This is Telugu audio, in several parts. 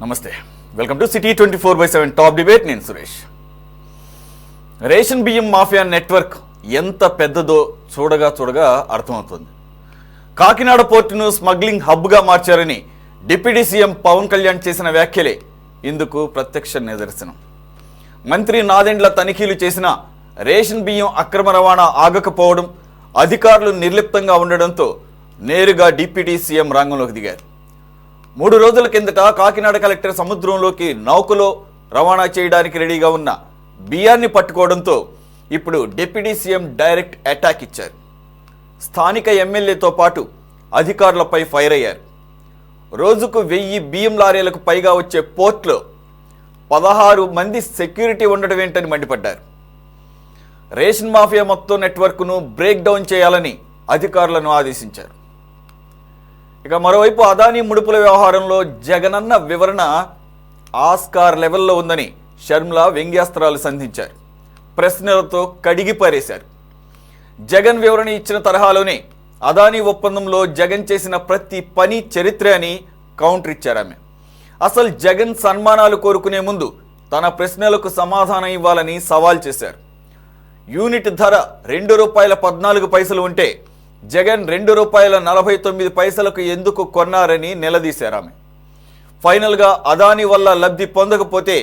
నమస్తే, welcome to city 24/7 top debate. నేను సురేష్. రేషన్ బియ్యం మాఫియా నెట్వర్క్ ఎంత పెద్దదో చూడగా అర్థమవుతుంది. కాకినాడ పోర్టును స్మగ్లింగ్ హబ్గా మార్చారని డిప్యూటీ సీఎం పవన్ కళ్యాణ్ చేసిన వ్యాఖ్యలే ఇందుకు ప్రత్యక్ష నిదర్శనం. మంత్రి నాదెండ్ల తనిఖీలు చేసిన రేషన్ బియ్యం అక్రమ రవాణా ఆగకపోవడం, అధికారులు నిర్లిప్తంగా ఉండడంతో నేరుగా డిప్యూటీ సీఎం రంగంలోకి దిగారు. 3 రోజుల కిందట కాకినాడ కలెక్టర్ సముద్రంలోకి నౌకలో రవాణా చేయడానికి రెడీగా ఉన్న బియ్యాన్ని పట్టుకోవడంతో ఇప్పుడు డిప్యూటీ సీఎం డైరెక్ట్ అటాక్ ఇచ్చారు. స్థానిక ఎమ్మెల్యేతో పాటు అధికారులపై ఫైర్ అయ్యారు. రోజుకు 1000 బియ్యం లారీలకు పైగా వచ్చే పోర్ట్లో 16 మంది సెక్యూరిటీ ఉండడం ఏంటని మండిపడ్డారు. రేషన్ మాఫియా మొత్తం నెట్వర్క్ను బ్రేక్ డౌన్ చేయాలని అధికారులను ఆదేశించారు. ఇక మరోవైపు అదానీ ముడుపుల వ్యవహారంలో జగనన్న వివరణ ఆస్కార్ లెవెల్లో ఉందని షర్మిల వ్యంగ్యాస్త్రాలు సంధించారు. ప్రశ్నలతో కడిగి పారేశారు. జగన్ వివరణ ఇచ్చిన తరహాలోనే అదానీ ఒప్పందంలో జగన్ చేసిన ప్రతి పని చరిత్ర అని కౌంటర్ ఇచ్చారు ఆమె. అసలు జగన్ సన్మానాలు కోరుకునే ముందు తన ప్రశ్నలకు సమాధానం ఇవ్వాలని సవాల్ చేశారు. యూనిట్ ధర ₹2.14 ఉంటే జగన్ ₹2.49 ఎందుకు కొన్నారని నిలదీశారు ఆమె. ఫైనల్గా అదానీ వల్ల లబ్ధి పొందకపోతే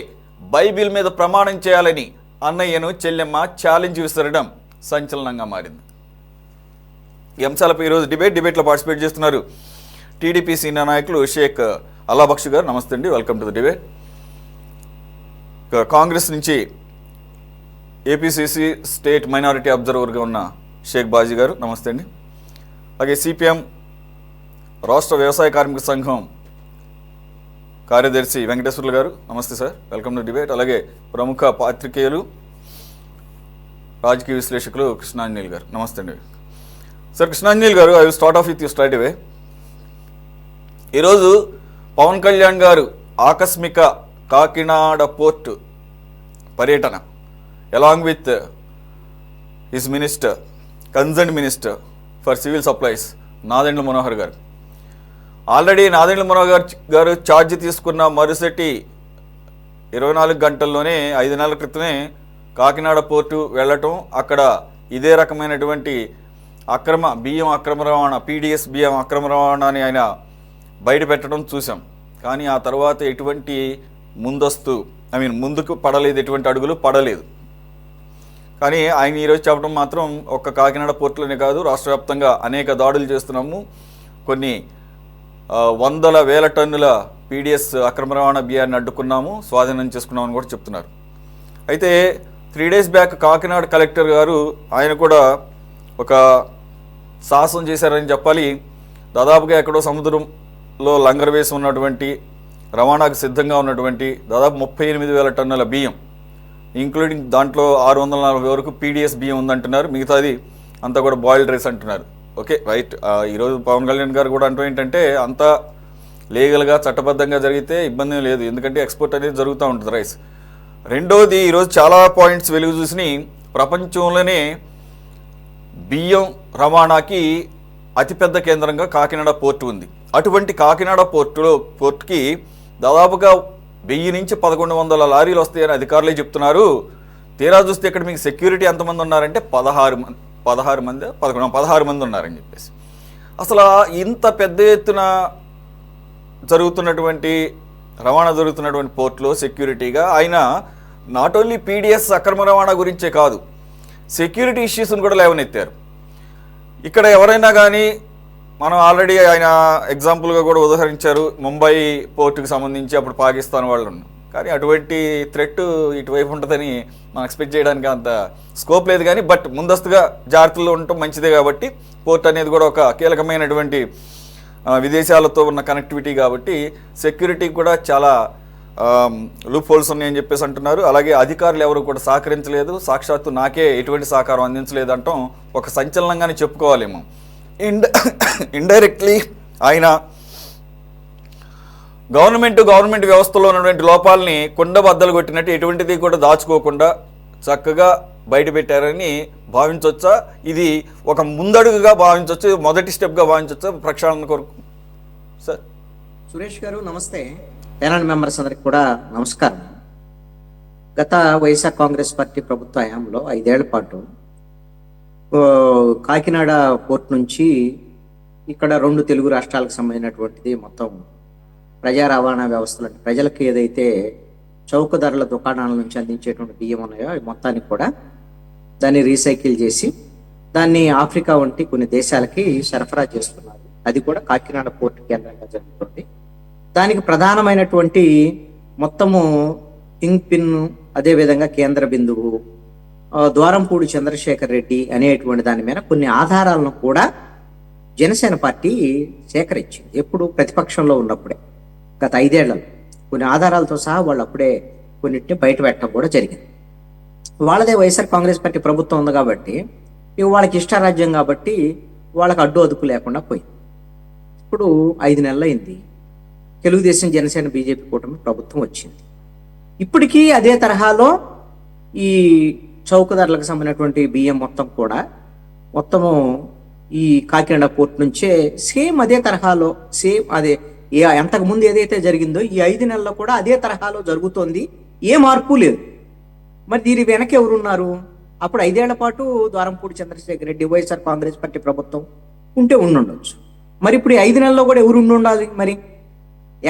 బైబిల్ మీద ప్రమాణం చేయాలని అన్నయ్యను చెల్లెమ్మ ఛాలెంజ్ విసరడం సంచలనంగా మారింది. ఈ అంశాలపై ఈరోజు డిబేట్లో పార్టిసిపేట్ చేస్తున్నారు టీడీపీ సీనియర్ నాయకులు షేక్ అల్లాబక్ష్ గారు. నమస్తే అండి, welcome to the debate. Congress నుంచి ఏపీసీసీ స్టేట్ మైనారిటీ అబ్జర్వర్గా ఉన్న షేక్ బాజీ గారు, నమస్తే అండి. అలాగే సిపిఎం రాష్ట్ర వ్యవసాయ కార్మిక సంఘం కార్యదర్శి వెంకటేశ్వర్లు గారు, నమస్తే సార్, వెల్కమ్ టు డిబేట్. అలాగే ప్రముఖ పాత్రికేయులు రాజకీయ విశ్లేషకులు కృష్ణాంజనేయులు గారు, నమస్తే అండి సార్. కృష్ణాంజనేయులు గారు, I will start off with you straight away. ఈరోజు పవన్ కళ్యాణ్ గారు ఆకస్మిక కాకినాడ పోర్టు పర్యటన along with his minister, concern minister for civil supplies Nadendla Manohar గారు. ఆల్రెడీ నాదెండ్ల మనోహర్ గారు ఛార్జ్ తీసుకున్న మరుసటి 24 గంటల్లోనే 5 నెలల క్రితమే కాకినాడ పోర్టు వెళ్ళటం, అక్కడ ఇదే రకమైనటువంటి బియ్యం అక్రమ రవాణా, పీడిఎస్ బియ్యం అక్రమ రవాణాని ఆయన బయట పెట్టడం చూసాం. కానీ ఆ తర్వాత ఎటువంటి ముందుకు పడలేదు, ఎటువంటి అడుగులు పడలేదు. కానీ ఆయన ఈరోజు చెప్పడం మాత్రం ఒక్క కాకినాడ పోర్టులోనే కాదు, రాష్ట్ర వ్యాప్తంగా అనేక దాడులు చేస్తున్నాము, కొన్ని 100,000 టన్నుల పీడిఎస్ అక్రమ రవాణా బియ్యాన్ని అడ్డుకున్నాము, స్వాధీనం చేసుకున్నామని కూడా చెప్తున్నారు. అయితే 3 days బ్యాక్ కాకినాడ కలెక్టర్ గారు ఆయన కూడా ఒక సాహసం చేశారని చెప్పాలి. దాదాపుగా ఎక్కడో సముద్రంలో లంగర్ వేసి ఉన్నటువంటి, రవాణాకు సిద్ధంగా ఉన్నటువంటి దాదాపు 38,000 టన్నుల బియ్యం, ఇంక్లూడింగ్ దాంట్లో 640 వరకు పీడిఎస్ బియ్యం ఉందంటున్నారు, మిగతాది అంతా కూడా బాయిల్డ్ రైస్ అంటున్నారు. Okay, right. ఈరోజు పవన్ కళ్యాణ్ గారు కూడా అంటూ ఏంటంటే అంతా లీగల్గా చట్టబద్ధంగా జరిగితే ఇబ్బంది లేదు, ఎందుకంటే ఎక్స్పోర్ట్ అనేది జరుగుతూ ఉంటుంది రైస్. రెండోది, ఈరోజు చాలా పాయింట్స్ వెలుగు చూసి ప్రపంచంలోనే బియ్యం రవాణాకి అతిపెద్ద కేంద్రంగా కాకినాడ పోర్టు ఉంది. అటువంటి కాకినాడ పోర్టుకి దాదాపుగా 1000 నుంచి 1100 లారీలు వస్తాయని అధికారులే చెప్తున్నారు. తీరా చూస్తే ఇక్కడ మీకు సెక్యూరిటీ ఎంతమంది ఉన్నారంటే 16 మంది ఉన్నారని చెప్పేసి. అసలు ఇంత పెద్ద ఎత్తున రవాణా జరుగుతున్నటువంటి పోర్టులో సెక్యూరిటీగా ఆయన నాట్ ఓన్లీ పీడిఎస్ అక్రమ రవాణా గురించే కాదు, సెక్యూరిటీ ఇష్యూస్ని కూడా లేవనెత్తారు. ఇక్కడ ఎవరైనా కానీ మనం ఆల్రెడీ ఆయన ఎగ్జాంపుల్గా కూడా ఉదాహరించారు ముంబై పోర్టుకి సంబంధించి, అప్పుడు పాకిస్తాన్ వాళ్ళు ఉన్నారు. కానీ అటువంటి థ్రెట్ ఇటువైపు ఉంటుందని మనం ఎక్స్పెక్ట్ చేయడానికి అంత స్కోప్ లేదు. కానీ బట్ ముందస్తుగా జాగ్రత్తలో ఉండటం మంచిదే కాబట్టి, పోర్ట్ అనేది కూడా ఒక కీలకమైనటువంటి విదేశాలతో ఉన్న కనెక్టివిటీ కాబట్టి సెక్యూరిటీకి కూడా చాలా లూప్ హోల్స్ ఉన్నాయని చెప్పేసి అంటున్నారు. అలాగే అధికారులు ఎవరు కూడా సహకరించలేదు, సాక్షాత్తు నాకే ఎటువంటి సహకారం అందించలేదు అంటాం ఒక సంచలనంగానే చెప్పుకోవాలేమో. ఇండైరెక్ట్లీ ఆయన గవర్నమెంట్ వ్యవస్థలో ఉన్నటువంటి లోపాలని కుండబద్దలు కొట్టినట్టు ఎటువంటిది కూడా దాచుకోకుండా చక్కగా బయట పెట్టారని భావించవచ్చా? ఇది ఒక ముందడుగుగా భావించవచ్చు, మొదటి స్టెప్గా భావించవచ్చా ప్రక్షాళన కొరకు? సార్ సురేష్ గారు నమస్తే. ప్యానల్ మెంబర్స్ అందరికి కూడా నమస్కారం. గత వైఎస్ఆర్ కాంగ్రెస్ పార్టీ ప్రభుత్వ హయాంలో 5 ఏళ్ల పాటు కాకినాడ పోర్ట్ నుంచి ఇక్కడ 2 తెలుగు రాష్ట్రాలకు సంబంధించినటువంటిది మొత్తం ప్రజా రవాణా వ్యవస్థలు, అంటే ప్రజలకు ఏదైతే చౌక ధరల దుకాణాల నుంచి అందించేటువంటి బియ్యం ఉన్నాయో అవి మొత్తాన్ని కూడా దాన్ని రీసైకిల్ చేసి దాన్ని ఆఫ్రికా వంటి కొన్ని దేశాలకి సరఫరా చేస్తున్నారు. అది కూడా కాకినాడ పోర్ట్ కేంద్రంగా జరుగుతుంది. దానికి ప్రధానమైనటువంటి మొత్తము కింగ్ పిన్, అదేవిధంగా కేంద్ర బిందువు ద్వారంపూడి చంద్రశేఖర్ రెడ్డి అనేటువంటి దాని మీద కొన్ని ఆధారాలను కూడా జనసేన పార్టీ సేకరించింది. ఎప్పుడు ప్రతిపక్షంలో ఉన్నప్పుడే, గత 5 ఏళ్లలో కొన్ని ఆధారాలతో సహా వాళ్ళు అప్పుడే కొన్నిటిని బయట పెట్టడం కూడా జరిగింది. వాళ్ళదే వైఎస్ఆర్ కాంగ్రెస్ పార్టీ ప్రభుత్వం ఉంది కాబట్టి ఇక వాళ్ళకి ఇష్టారాజ్యం కాబట్టి వాళ్ళకి అడ్డు అదుపు లేకుండా పోయింది. ఇప్పుడు 5 నెలలు అయింది, తెలుగుదేశం జనసేన బీజేపీ కూటమి ప్రభుత్వం వచ్చింది. ఇప్పటికీ అదే తరహాలో ఈ చౌక ధరలకు సంబంధించినటువంటి బియ్యం మొత్తము ఈ కాకినాడ పోర్ట్ నుంచే సేమ్ అదే తరహాలో అదే అంతకుముందు ఏదైతే జరిగిందో ఈ 5 నెలల్లో కూడా అదే తరహాలో జరుగుతోంది. ఏ మార్పు లేదు. మరి దీని వెనక ఎవరున్నారు? అప్పుడు 5 ఏళ్ల పాటు ద్వారంపూడి చంద్రశేఖర్ రెడ్డి వైఎస్ఆర్ కాంగ్రెస్ పార్టీ ప్రభుత్వం ఉంటే ఉండుండొచ్చు. మరి ఇప్పుడు 5 నెలల్లో కూడా ఎవరు ఉండాలి? మరి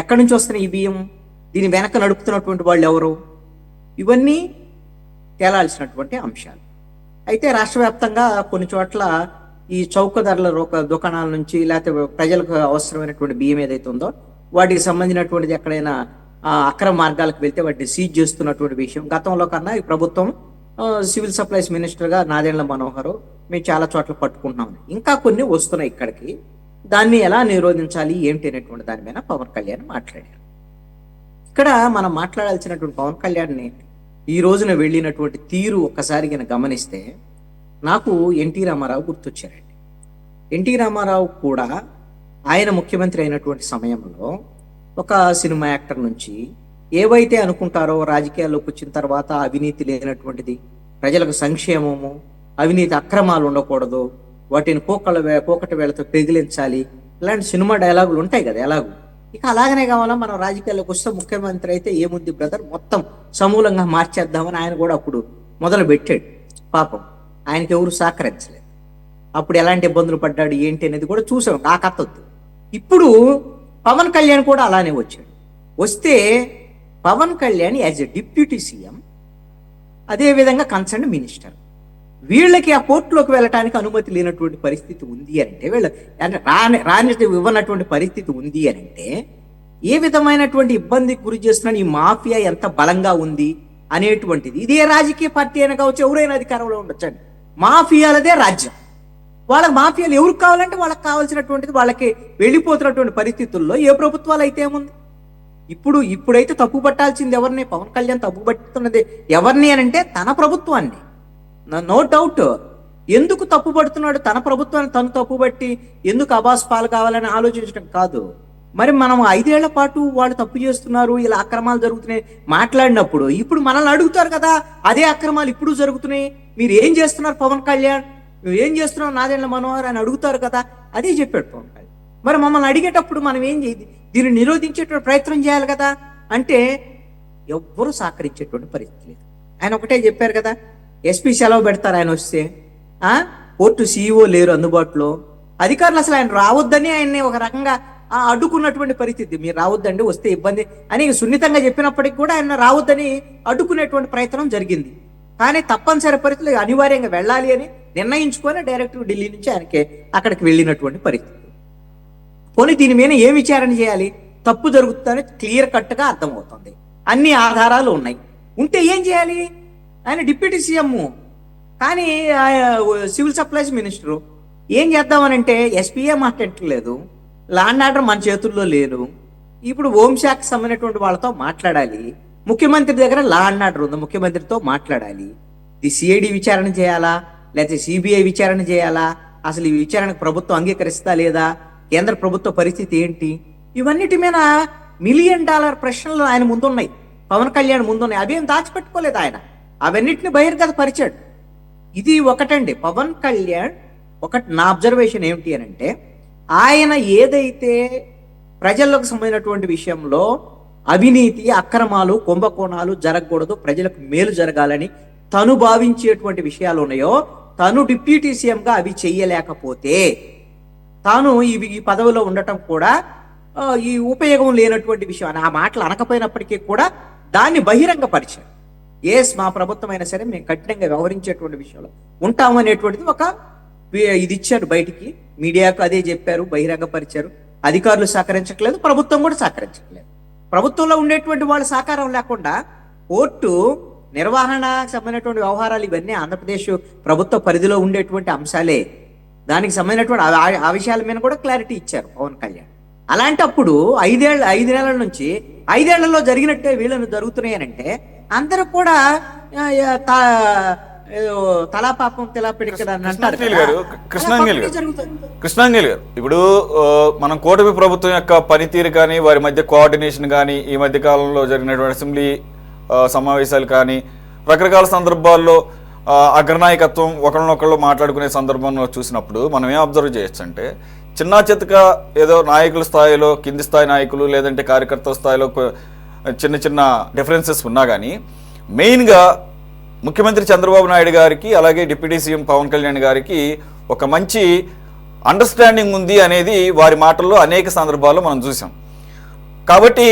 ఎక్కడి నుంచి వస్తున్నాయి ఈ బియ్యం? దీని వెనక నడుపుతున్నటువంటి వాళ్ళు ఎవరు? ఇవన్నీ తేలాల్సినటువంటి అంశాలు. అయితే రాష్ట్ర వ్యాప్తంగా కొన్ని చోట్ల ఈ చౌక ధరల దుకాణాల నుంచి, లేకపోతే ప్రజలకు అవసరమైనటువంటి బియ్యం ఏదైతే ఉందో వాటికి సంబంధించినటువంటిది ఎక్కడైనా అక్రమ మార్గాలకు వెళ్తే వాటిని సీజ్ చేస్తున్నటువంటి విషయం గతంలో కన్నా ఈ ప్రభుత్వం సివిల్ సప్లైస్ మినిస్టర్గా నాదెండ్ల మనోహర్ మేము చాలా చోట్ల పట్టుకుంటున్నాం. ఇంకా కొన్ని వస్తున్నాయి ఇక్కడికి. దాన్ని ఎలా నిరోధించాలి ఏంటి అనేటువంటి దాని మీద పవన్ కళ్యాణ్ మాట్లాడారు. ఇక్కడ మనం మాట్లాడాల్సినటువంటి పవన్ కళ్యాణ్ని ఈ రోజున వెళ్ళినటువంటి తీరు ఒక్కసారి గమనిస్తే నాకు ఎన్టీ రామారావు గుర్తొచ్చారండి. ఎన్టీ రామారావు కూడా ఆయన ముఖ్యమంత్రి అయినటువంటి సమయంలో ఒక సినిమా యాక్టర్ నుంచి ఏవైతే అనుకుంటారో రాజకీయాల్లోకి వచ్చిన తర్వాత అవినీతి లేనటువంటిది, ప్రజలకు సంక్షేమము, అవినీతి అక్రమాలు ఉండకూడదు, వాటిని పోకటి వేళతో పెగిలించాలి, ఇలాంటి సినిమా డైలాగులు ఉంటాయి కదా ఎలాగూ. ఇక అలాగనే కావాలా మనం రాజకీయాల్లోకి వస్తే ముఖ్యమంత్రి అయితే ఏముంది బ్రదర్, మొత్తం సమూలంగా మార్చేద్దామని ఆయన కూడా అప్పుడు మొదలు పెట్టాడు. పాపం ఆయనకి ఎవరు సహకరించలేదు. అప్పుడు ఎలాంటి ఇబ్బందులు పడ్డాడు ఏంటి అనేది కూడా చూసాం. ఆ కథ వద్దు. ఇప్పుడు పవన్ కళ్యాణ్ కూడా అలానే వచ్చాడు. వస్తే Pawan Kalyan as a deputy CM, అదేవిధంగా కన్సర్న్ మినిస్టర్, వీళ్ళకి ఆ పోర్టులోకి వెళ్ళటానికి అనుమతి లేనటువంటి పరిస్థితి ఉంది అంటే, వీళ్ళు అంటే ఇవ్వనటువంటి పరిస్థితి ఉంది అంటే ఏ విధమైనటువంటి ఇబ్బందికి గురి చేస్తున్న ఈ మాఫియా ఎంత బలంగా ఉంది అనేటువంటిది, ఇదే రాజకీయ పార్టీ అయినా కావచ్చు, ఎవరైనా అధికారంలో ఉండొచ్చండి. మాఫియాలదే రాజ్యం. వాళ్ళకి మాఫియాలు ఎవరికి కావాలంటే వాళ్ళకి కావాల్సినటువంటిది వాళ్ళకి వెళ్ళిపోతున్నటువంటి పరిస్థితుల్లో ఏ ప్రభుత్వాలు అయితే ఏముంది. ఇప్పుడైతే తప్పు పట్టాల్సింది ఎవరిని? పవన్ కళ్యాణ్ తప్పు పట్టుతున్నది ఎవరిని అని అంటే తన ప్రభుత్వాన్ని. No doubt. ఎందుకు తప్పు పడుతున్నాడు? తన ప్రభుత్వాన్ని తను తప్పు పట్టి ఎందుకు అబాస్ పాలు కావాలని ఆలోచించడం కాదు. మరి మనం 5 ఏళ్ల పాటు వాళ్ళు తప్పు చేస్తున్నారు, ఇలా అక్రమాలు జరుగుతున్నాయి మాట్లాడినప్పుడు ఇప్పుడు మనల్ని అడుగుతారు కదా, అదే అక్రమాలు ఇప్పుడు జరుగుతున్నాయి, మీరు ఏం చేస్తున్నారు పవన్ కళ్యాణ్, నువ్వు ఏం చేస్తున్నావు నాదెండ్ల మనోహర్ అని అడుగుతారు కదా. అదే చెప్పాడు పవన్ కళ్యాణ్. మరి మమ్మల్ని అడిగేటప్పుడు మనం ఏం చేయాలి? దీన్ని నిరోధించేటువంటి ప్రయత్నం చేయాలి కదా. అంటే ఎవ్వరూ సహకరించేటువంటి పరిస్థితి లేదు. ఆయన ఒకటే చెప్పారు కదా, ఎస్పీ సెలవు పెడతారు ఆయన వస్తే, పోర్టు సీఈఓ లేరు అందుబాటులో, అధికారులు అసలు ఆయన రావద్దని ఆయన్ని ఒక రకంగా అడ్డుకున్నటువంటి పరిస్థితి. మీరు రావద్దండి, వస్తే ఇబ్బంది అని సున్నితంగా చెప్పినప్పటికీ కూడా ఆయన రావద్దని అడ్డుకునేటువంటి ప్రయత్నం జరిగింది. కానీ తప్పనిసరి పరిస్థితులు అనివార్యంగా వెళ్ళాలి అని నిర్ణయించుకొని డైరెక్ట్ ఢిల్లీ నుంచి ఆయనకి అక్కడికి వెళ్ళినటువంటి పరిస్థితి. పోనీ దీని మీద ఏ విచారణ చేయాలి? తప్పు జరుగుతుందని క్లియర్ కట్గా అర్థమవుతుంది, అన్ని ఆధారాలు ఉన్నాయి. ఉంటే ఏం చేయాలి? ఆయన డిప్యూటీ సీఎం, కానీ సివిల్ సప్లైస్ మినిస్టరు. ఏం చేద్దామనంటే ఎస్పీఏ మాట్లాడట్లేదు, లా అండ్ ఆర్డర్ మన చేతుల్లో లేదు. ఇప్పుడు హోంశాఖకు సంబంధించినటువంటి వాళ్ళతో మాట్లాడాలి. ముఖ్యమంత్రి దగ్గర లా అండ్ ఆర్డర్ ఉంది, ముఖ్యమంత్రితో మాట్లాడాలి. ఇది సిఐడి విచారణ చేయాలా, లేకపోతే సిబిఐ విచారణ చేయాలా, అసలు ఈ విచారణకు ప్రభుత్వం అంగీకరిస్తా లేదా, కేంద్ర ప్రభుత్వ పరిస్థితి ఏంటి, ఇవన్నిటి మీద $1 మిలియన్ ప్రశ్నలు ఆయన ముందున్నాయి, పవన్ కళ్యాణ్ ముందున్నాయి. అవేం దాచిపెట్టుకోలేదు ఆయన, అవన్నిటిని బహిర్గత పరిచాడు. ఇది ఒకటండి. పవన్ కళ్యాణ్ నా అబ్జర్వేషన్ ఏమిటి అని అంటే, ఆయన ఏదైతే ప్రజలకు సంబంధించినటువంటి విషయంలో అవినీతి, అక్రమాలు, కుంభకోణాలు జరగకూడదు, ప్రజలకు మేలు జరగాలని తను భావించేటువంటి విషయాలు ఉన్నాయో తను డిప్యూటీ సీఎంగా అవి చెయ్యలేకపోతే తాను ఈ పదవిలో ఉండటం కూడా ఈ ఉపయోగం లేనటువంటి విషయం అని ఆ మాటలు అనకపోయినప్పటికీ కూడా దాన్ని బహిరంగపరిచారు. మా ప్రభుత్వం అయినా సరే మేము కఠినంగా వ్యవహరించేటువంటి విషయంలో ఉంటామనేటువంటిది ఒక ఇది ఇచ్చారు బయటికి, మీడియాకు అదే చెప్పారు, బహిరంగపరిచారు. అధికారులు సహకరించట్లేదు, ప్రభుత్వం కూడా సహకరించట్లేదు. ప్రభుత్వంలో ఉండేటువంటి వాళ్ళ సహకారం లేకుండా కోర్టు నిర్వహణ సంబంధించినటువంటి వ్యవహారాలు ఇవన్నీ ఆంధ్రప్రదేశ్ ప్రభుత్వ పరిధిలో ఉండేటువంటి అంశాలే. దానికి సంబంధించినటువంటి ఆ విషయాల మీద కూడా క్లారిటీ ఇచ్చారు పవన్ కళ్యాణ్. అలాంటప్పుడు 5 నెలల నుంచి 5 ఏళ్లలో జరిగినట్టే వీళ్ళను జరుగుతున్నాయనంటే అందరూ కూడా తలాపాపం కృష్ణాంజలి గారు, ఇప్పుడు మనం కూటమి ప్రభుత్వం యొక్క పనితీరు కానీ వారి మధ్య కోఆర్డినేషన్ కానీ ఈ మధ్య కాలంలో జరిగినటువంటి అసెంబ్లీ సమావేశాలు కానీ రకరకాల సందర్భాల్లో అగ్రనాయకత్వం ఒకరినొకళ్ళు మాట్లాడుకునే సందర్భంలో చూసినప్పుడు మనం ఏం అబ్జర్వ్ చేయొచ్చు అంటే చిన్న చితక ఏదో నాయకుల స్థాయిలో కింది స్థాయి నాయకులు లేదంటే కార్యకర్తల స్థాయిలో చిన్న చిన్న డిఫరెన్సెస్ ఉన్నా కానీ మెయిన్గా ముఖ్యమంత్రి చంద్రబాబు నాయుడు గారికి అలాగే డిప్యూటీ సీఎం పవన్ కళ్యాణ్ గారికి ఒక మంచి అండర్స్టాండింగ్ ఉంది అనేది వారి మాటల్లో అనేక సందర్భాల్లో మనం చూసాం. కాబట్టి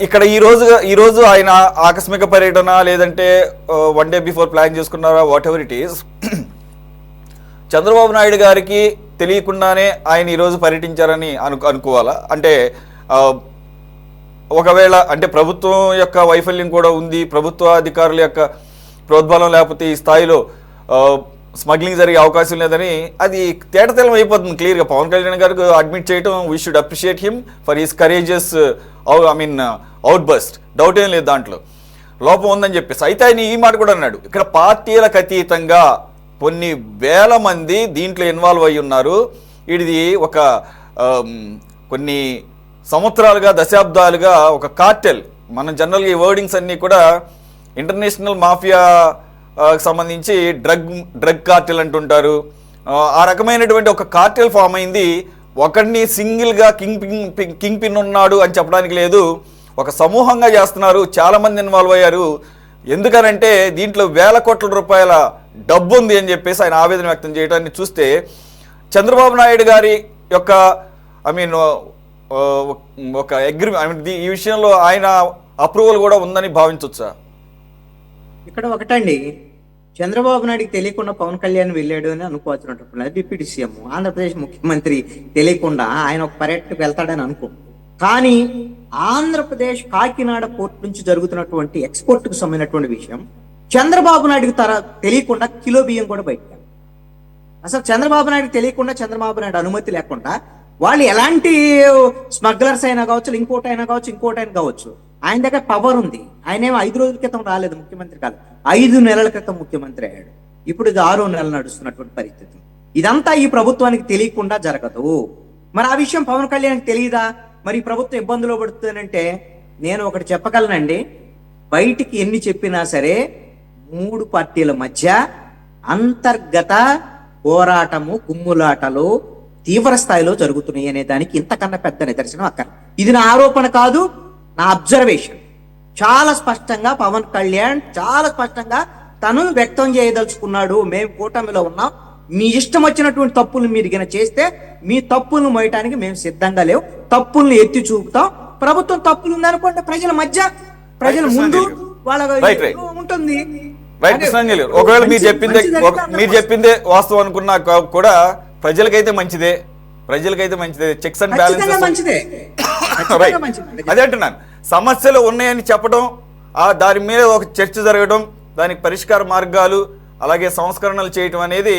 ఇక్కడ ఈరోజు ఆయన ఆకస్మిక పర్యటన లేదంటే 1 డే బిఫోర్ ప్లాన్ చేసుకున్నారా, what ever it is, Chandrababu Naidu గారికి తెలియకుండానే ఆయన ఈరోజు పర్యటించారని అనుకోవాలా? అంటే ఒకవేళ అంటే ప్రభుత్వం యొక్క వైఫల్యం కూడా ఉంది, ప్రభుత్వ అధికారుల యొక్క ప్రోద్బలం లేకపోతే ఈ స్థాయిలో స్మగ్లింగ్ జరిగే అవకాశం లేదని అది తేటతెల్లం అయిపోతుంది క్లియర్గా. పవన్ కళ్యాణ్ గారికి అడ్మిట్ చేయడం, we should appreciate him for his courageous outburst, doubt ఏం లేదు, దాంట్లో లోపం ఉందని చెప్పేసి. అయితే ఆయన ఈ మాట కూడా అన్నాడు, ఇక్కడ పార్టీలకు అతీతంగా కొన్ని వేల మంది దీంట్లో ఇన్వాల్వ్ అయ్యి ఉన్నారు, ఇది ఒక కొన్ని సంవత్సరాలుగా దశాబ్దాలుగా ఒక కార్టెల్. మనం జనరల్గా ఈ వర్డింగ్స్ అన్నీ కూడా ఇంటర్నేషనల్ మాఫియా సంబంధించి డ్రగ్ కార్టెల్ అంటుంటారు. ఆ రకమైనటువంటి ఒక కార్టెల్ ఫామ్ అయింది. ఒకడిని సింగిల్గా కింగ్ పిన్ ఉన్నాడు అని చెప్పడానికి లేదు, ఒక సమూహంగా చేస్తున్నారు, చాలామంది ఇన్వాల్వ్ అయ్యారు. ఎందుకనంటే దీంట్లో వేల కోట్ల రూపాయల డబ్బు ఉంది అని చెప్పేసి ఆయన ఆవేదన వ్యక్తం చేయడాన్ని చూస్తే చంద్రబాబు నాయుడు గారి యొక్క ఒక అగ్రిమెంట్ ఈ విషయంలో ఆయన అప్రూవల్ కూడా ఉందని భావించవచ్చా? ఇక్కడ ఒకటండి, చంద్రబాబు నాయుడికి తెలియకుండా పవన్ కళ్యాణ్ వెళ్ళాడు అని అనుకోవాల్సినట్టు డిప్యూటీ సీఎం ఆంధ్రప్రదేశ్ ముఖ్యమంత్రి తెలియకుండా ఆయన ఒక పర్యటనకు వెళ్తాడని అనుకో. కానీ ఆంధ్రప్రదేశ్ కాకినాడ పోర్ట్ నుంచి జరుగుతున్నటువంటి ఎక్స్పోర్ట్కు సంబంధించినటువంటి విషయం చంద్రబాబు నాయుడికి తెలియకుండా కిలో బియ్యం కూడా బయటకు అసలు చంద్రబాబు నాయుడికి తెలియకుండా, చంద్రబాబు నాయుడు అనుమతి లేకుండా వాళ్ళు ఎలాంటి స్మగ్లర్స్ అయినా కావచ్చు, ఇంకోటి అయినా కావచ్చు, ఆయన దగ్గర పవర్ ఉంది. ఆయన ఏమో 5 రోజుల క్రితం రాలేదు ముఖ్యమంత్రి కాదు, 5 నెలల క్రితం ముఖ్యమంత్రి అయ్యాడు. ఇప్పుడు ఇది 6వ నెల నడుస్తున్నటువంటి పరిస్థితి. ఇదంతా ఈ ప్రభుత్వానికి తెలియకుండా జరగదు. మరి ఆ విషయం పవన్ కళ్యాణ్కి తెలియదా? మరి ప్రభుత్వం ఇబ్బందులో పడుతుందంటే నేను ఒకటి చెప్పగలనండి, బయటికి ఎన్ని చెప్పినా సరే 3 పార్టీల మధ్య అంతర్గత పోరాటము, కుమ్ములాటలు తీవ్ర స్థాయిలో జరుగుతున్నాయి అనే దానికి ఇంతకన్నా పెద్ద నిదర్శనం అక్కడ. ఇది నా ఆరోపణ కాదు, నా అబ్జర్వేషన్. చాలా స్పష్టంగా పవన్ కళ్యాణ్ చాలా స్పష్టంగా తను వ్యక్తం చేయదలుచుకున్నాడు, మేము కూటమిలో ఉన్నాం, మీ ఇష్టం వచ్చినటువంటి తప్పులు మీరు గిన చేస్తే మీ తప్పులను మోయటానికి మేము సిద్ధంగా లేవు, తప్పుల్ని ఎత్తి చూపుతాం. ప్రభుత్వం తప్పులు ఉందనుకోండి ప్రజల మధ్య, ప్రజల ముందు వాళ్ళ ఉంటుంది. ఒకవేళ మీరు చెప్పిందే వాస్తవం అనుకున్నా కూడా ప్రజలకైతే మంచిదే, చెక్స్ అండ్ బ్యాలెన్సెస్ మంచిదే. అదే అంటున్నాను, సమస్యలు ఉన్నాయని చెప్పడం, దాని మీద ఒక చర్చ జరగడం, దానికి పరిష్కార మార్గాలు అలాగే సంస్కరణలు చేయటం అనేది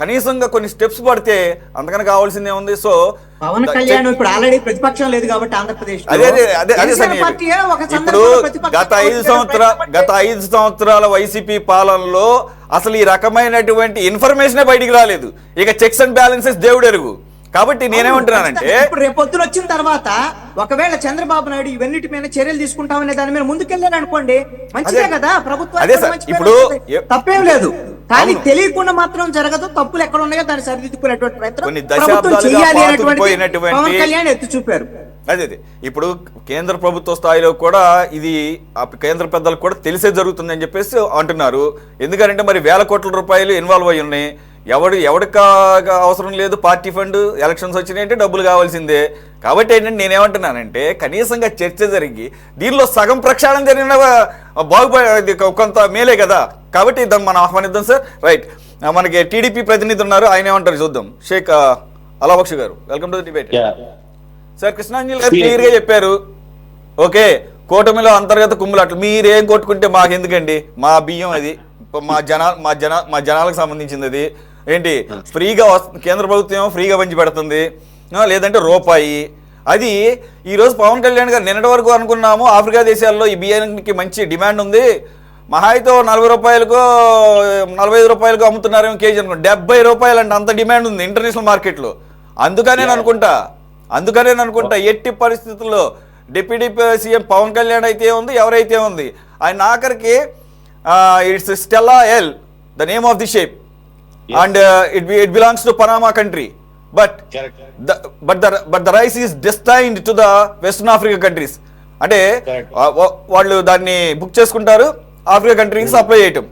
కనీసంగా కొన్ని స్టెప్స్ పడితే అంతకన్నా కావాల్సిందే ఉంది. సో పవన్ కళ్యాణ్ ఇప్పుడు ఆల్రెడీ ప్రతిపక్షం లేదు కాబట్టి ఆంధ్రప్రదేశ్ ఇప్పుడు గత 5 సంవత్సరాల వైసీపీ పాలనలో అసలు ఈ రకమైనటువంటి ఇన్ఫర్మేషనే బయటికి రాలేదు. ఇక చెక్స్ అండ్ బ్యాలెన్సెస్ దేవుడు ఎరుగు. కాబట్టి నేనేమంటున్నానంటే ఇప్పుడు రేపు పొద్దున వచ్చిన తర్వాత ఒకవేళ చంద్రబాబు నాయుడు ఇవన్నిటి మీద చర్యలు తీసుకుంటామనే దాని మీద ముందుకెళ్ళారు అనుకోండి, మంచిదే కదా, ప్రభుత్వం ఇప్పుడు తప్పేం లేదు. కానీ తెలియకుండా మాత్రం జరగదు, తప్పులు ఎక్కడ ఉన్నాయో దాన్ని సరిదిద్దుకునేటువంటి ప్రయత్నం ప్రభుత్వం చేయాలి అనేటువంటి పవన్ కళ్యాణ్ ఎత్తి చూపారు. అదే ఇప్పుడు కేంద్ర ప్రభుత్వ స్థాయిలో కూడా ఇది కేంద్ర పెద్దలకు కూడా తెలిసే జరుగుతుందని చెప్పేసి అంటున్నారు. ఎందుకంటే మరి వేల కోట్ల రూపాయలు ఇన్వాల్వ్ అయ్యి ఉన్నాయి. ఎవడికి అవసరం లేదు, పార్టీ ఫండ్ ఎలక్షన్స్ వచ్చినాయంటే డబ్బులు కావాల్సిందే. కాబట్టి ఏంటంటే నేనేమంటున్నానంటే కనీసంగా చర్చ జరిగి దీనిలో సగం ప్రక్షాళన జరిగిన బాగుపడేది కొంత మేలే కదా. కాబట్టి దాన్ని మనం ఆహ్వానిద్దాం సార్. రైట్, మనకి టీడీపీ ప్రతినిధి ఉన్నారు, ఆయన ఏమంటారు చూద్దాం. షేక్ అలాబక్ష్ గారు, welcome to the debate. Sir, Krishnanjali గారు క్లియర్గా చెప్పారు, ఓకే కూటమిలో అంతర్గత కుమ్ములాట్లు మీరేం కొట్టుకుంటే మాకెందుకండి, మా బియ్యం అది మా జనాలకు సంబంధించింది, అది ఏంటి ఫ్రీగా కేంద్ర ప్రభుత్వం ఫ్రీగా పంచి పెడుతుంది, లేదంటే రూపాయి. అది ఈరోజు పవన్ కళ్యాణ్ గారు నిన్నటి వరకు అనుకున్నాము ఆఫ్రికా దేశాల్లో ఈ బియ్యానికి మంచి డిమాండ్ ఉంది, మహా అయితే 40 రూపాయలకో 45 రూపాయలకో అమ్ముతున్నారేమో కేజీ అనుకుంటా, 70 రూపాయలు అంటే అంత డిమాండ్ ఉంది ఇంటర్నేషనల్ మార్కెట్లో. అందుకనే అనుకుంటా ఎట్టి పరిస్థితుల్లో డిప్యూటీ సీఎం పవన్ కళ్యాణ్ అయితే ఉంది, ఎవరైతే ఉంది ఆయన ఆఖరికి it's Stella L the name of the shape and it belongs to Panama country, but the rice is destined to the western Africa countries. అంటే వాళ్ళు దాన్ని బుక్ చేసుకుంటారు, ఆఫ్రికా కంట్రీకి సప్లై చేయటం.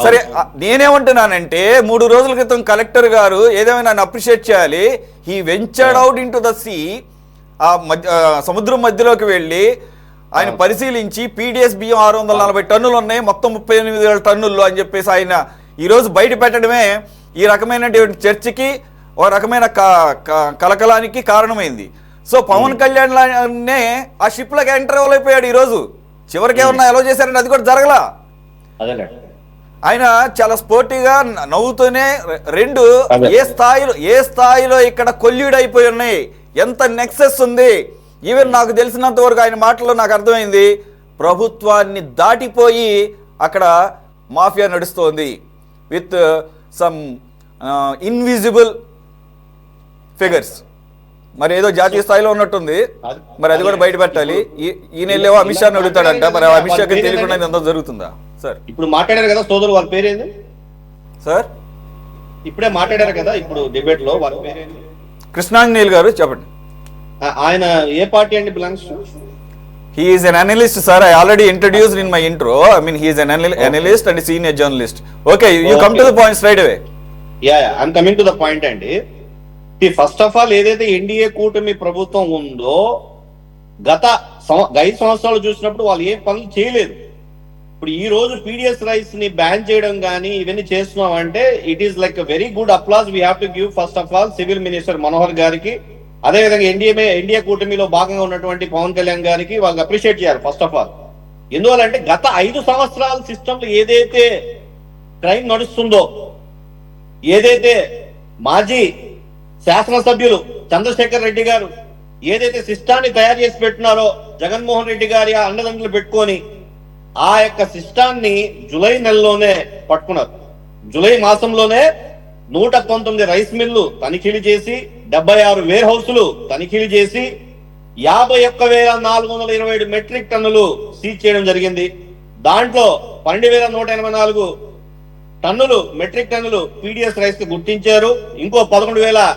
సరే, నేనేమంటున్నానంటే 3 రోజుల క్రితం కలెక్టర్ గారు ఏదేమైనా నన్ను అప్రిషియేట్ చేయాలి. He ventured out into the sea, ఆ సముద్రం మధ్యలోకి వెళ్ళి ఆయన పరిశీలించి పీడిఎస్ బియ్యం 640 టన్నులు ఉన్నాయి, మొత్తం 38,000 టన్నులు అని చెప్పేసి ఆయన ఈరోజు బయట పెట్టడమే ఈ రకమైనటువంటి చర్చకి ఒక రకమైన కలకలానికి కారణమైంది. సో పవన్ కళ్యాణ్ లానే ఆ షిప్లోకి ఎంటర్ అయిపోయాడు ఈరోజు. చివరికి ఏమన్నా ఎలా చేశారంటే అది కూడా జరగలా. ఆయన చాలా స్పోర్టివ్గా నవ్వుతూనే రెండు ఏ స్థాయిలో ఇక్కడ కొల్యూడ్ అయిపోయి ఉన్నాయి, ఎంత నెక్సెస్ ఉంది. ఈవెన్ నాకు తెలిసినంత వరకు ఆయన మాటల్లో నాకు అర్థమైంది, ప్రభుత్వాన్ని దాటిపోయి అక్కడ మాఫియా నడుస్తోంది విత్ సమ్ ఇన్విజిబుల్ ఫిగర్స్. మరి ఏదో జాతీయ స్థాయిలో ఉన్నట్టుంది, మరి అది కూడా బయట పెట్టాలి. ఈ నెలలో అమిత్ షాని అడుగుతాడంట, మరి అమిత్ షాకి తెలియకుండా ఎంత జరుగుతుందా సార్? ఇప్పుడు మాట్లాడారు కదా సోదరు, వాళ్ళ పేరేంది సార్? ఇప్పుడే మాట్లాడారు కదా ఇప్పుడు డిబేట్ లో, వాళ్ళ పేరేంది? కృష్ణాంజనేయులు గారు, చెప్పండి. ఆయన ఏ పార్టీ అండి belongs to? He is an analyst, sir. I already introduced in my intro. I mean, he is an analyst and a senior journalist. Okay, you come to the point straight away. Yeah, I'm coming to the point అండి. ఫస్ట్ ఆఫ్ ఆల్ ఏదైతే ఎన్డీఏ కూటమి ప్రభుత్వం ఉందో గత 5 సంవత్సరాలు చూసినప్పుడు వాళ్ళు ఏ పనులు చేయలేదు. ఇప్పుడు ఈ రోజు పీడిఎస్ రైస్ ని బ్యాన్ చేయడం కానీ ఇవన్నీ చేస్తున్నాం అంటే it is like very good applause we have to give first of all civil minister Manohar గారికి, అదేవిధంగా ఎన్డీఏ కూటమిలో భాగంగా ఉన్నటువంటి పవన్ కళ్యాణ్ గారికి వాళ్ళకి అప్రిషియేట్ చేయాలి ఫస్ట్ ఆఫ్ ఆల్. ఎందువల్లంటే గత 5 సంవత్సరాల సిస్టమ్ లో ఏదైతే క్రైమ్ నడుస్తుందో, ఏదైతే మాజీ శాసనసభ్యులు చంద్రశేఖర్ రెడ్డి గారు ఏదైతే సిస్టాన్ని తయారు చేసి పెట్టినారో జగన్మోహన్ రెడ్డి గారి అండదండలు పెట్టుకొని ఆ యొక్క సిస్టాన్ని జూలై నెలలోనే పట్టుకున్నారు. జూలై మాసంలోనే 119 రైస్ మిల్లు తనిఖీలు చేసి 76 వేర్ హౌస్లు తనిఖీలు చేసి 51,427 మెట్రిక్ టన్నులు సీజ్ చేయడం జరిగింది. దాంట్లో 12,184 టన్నులు మెట్రిక్ టన్నులు పీడిఎస్ రైస్ కి గుర్తించారు. ఇంకో 11,000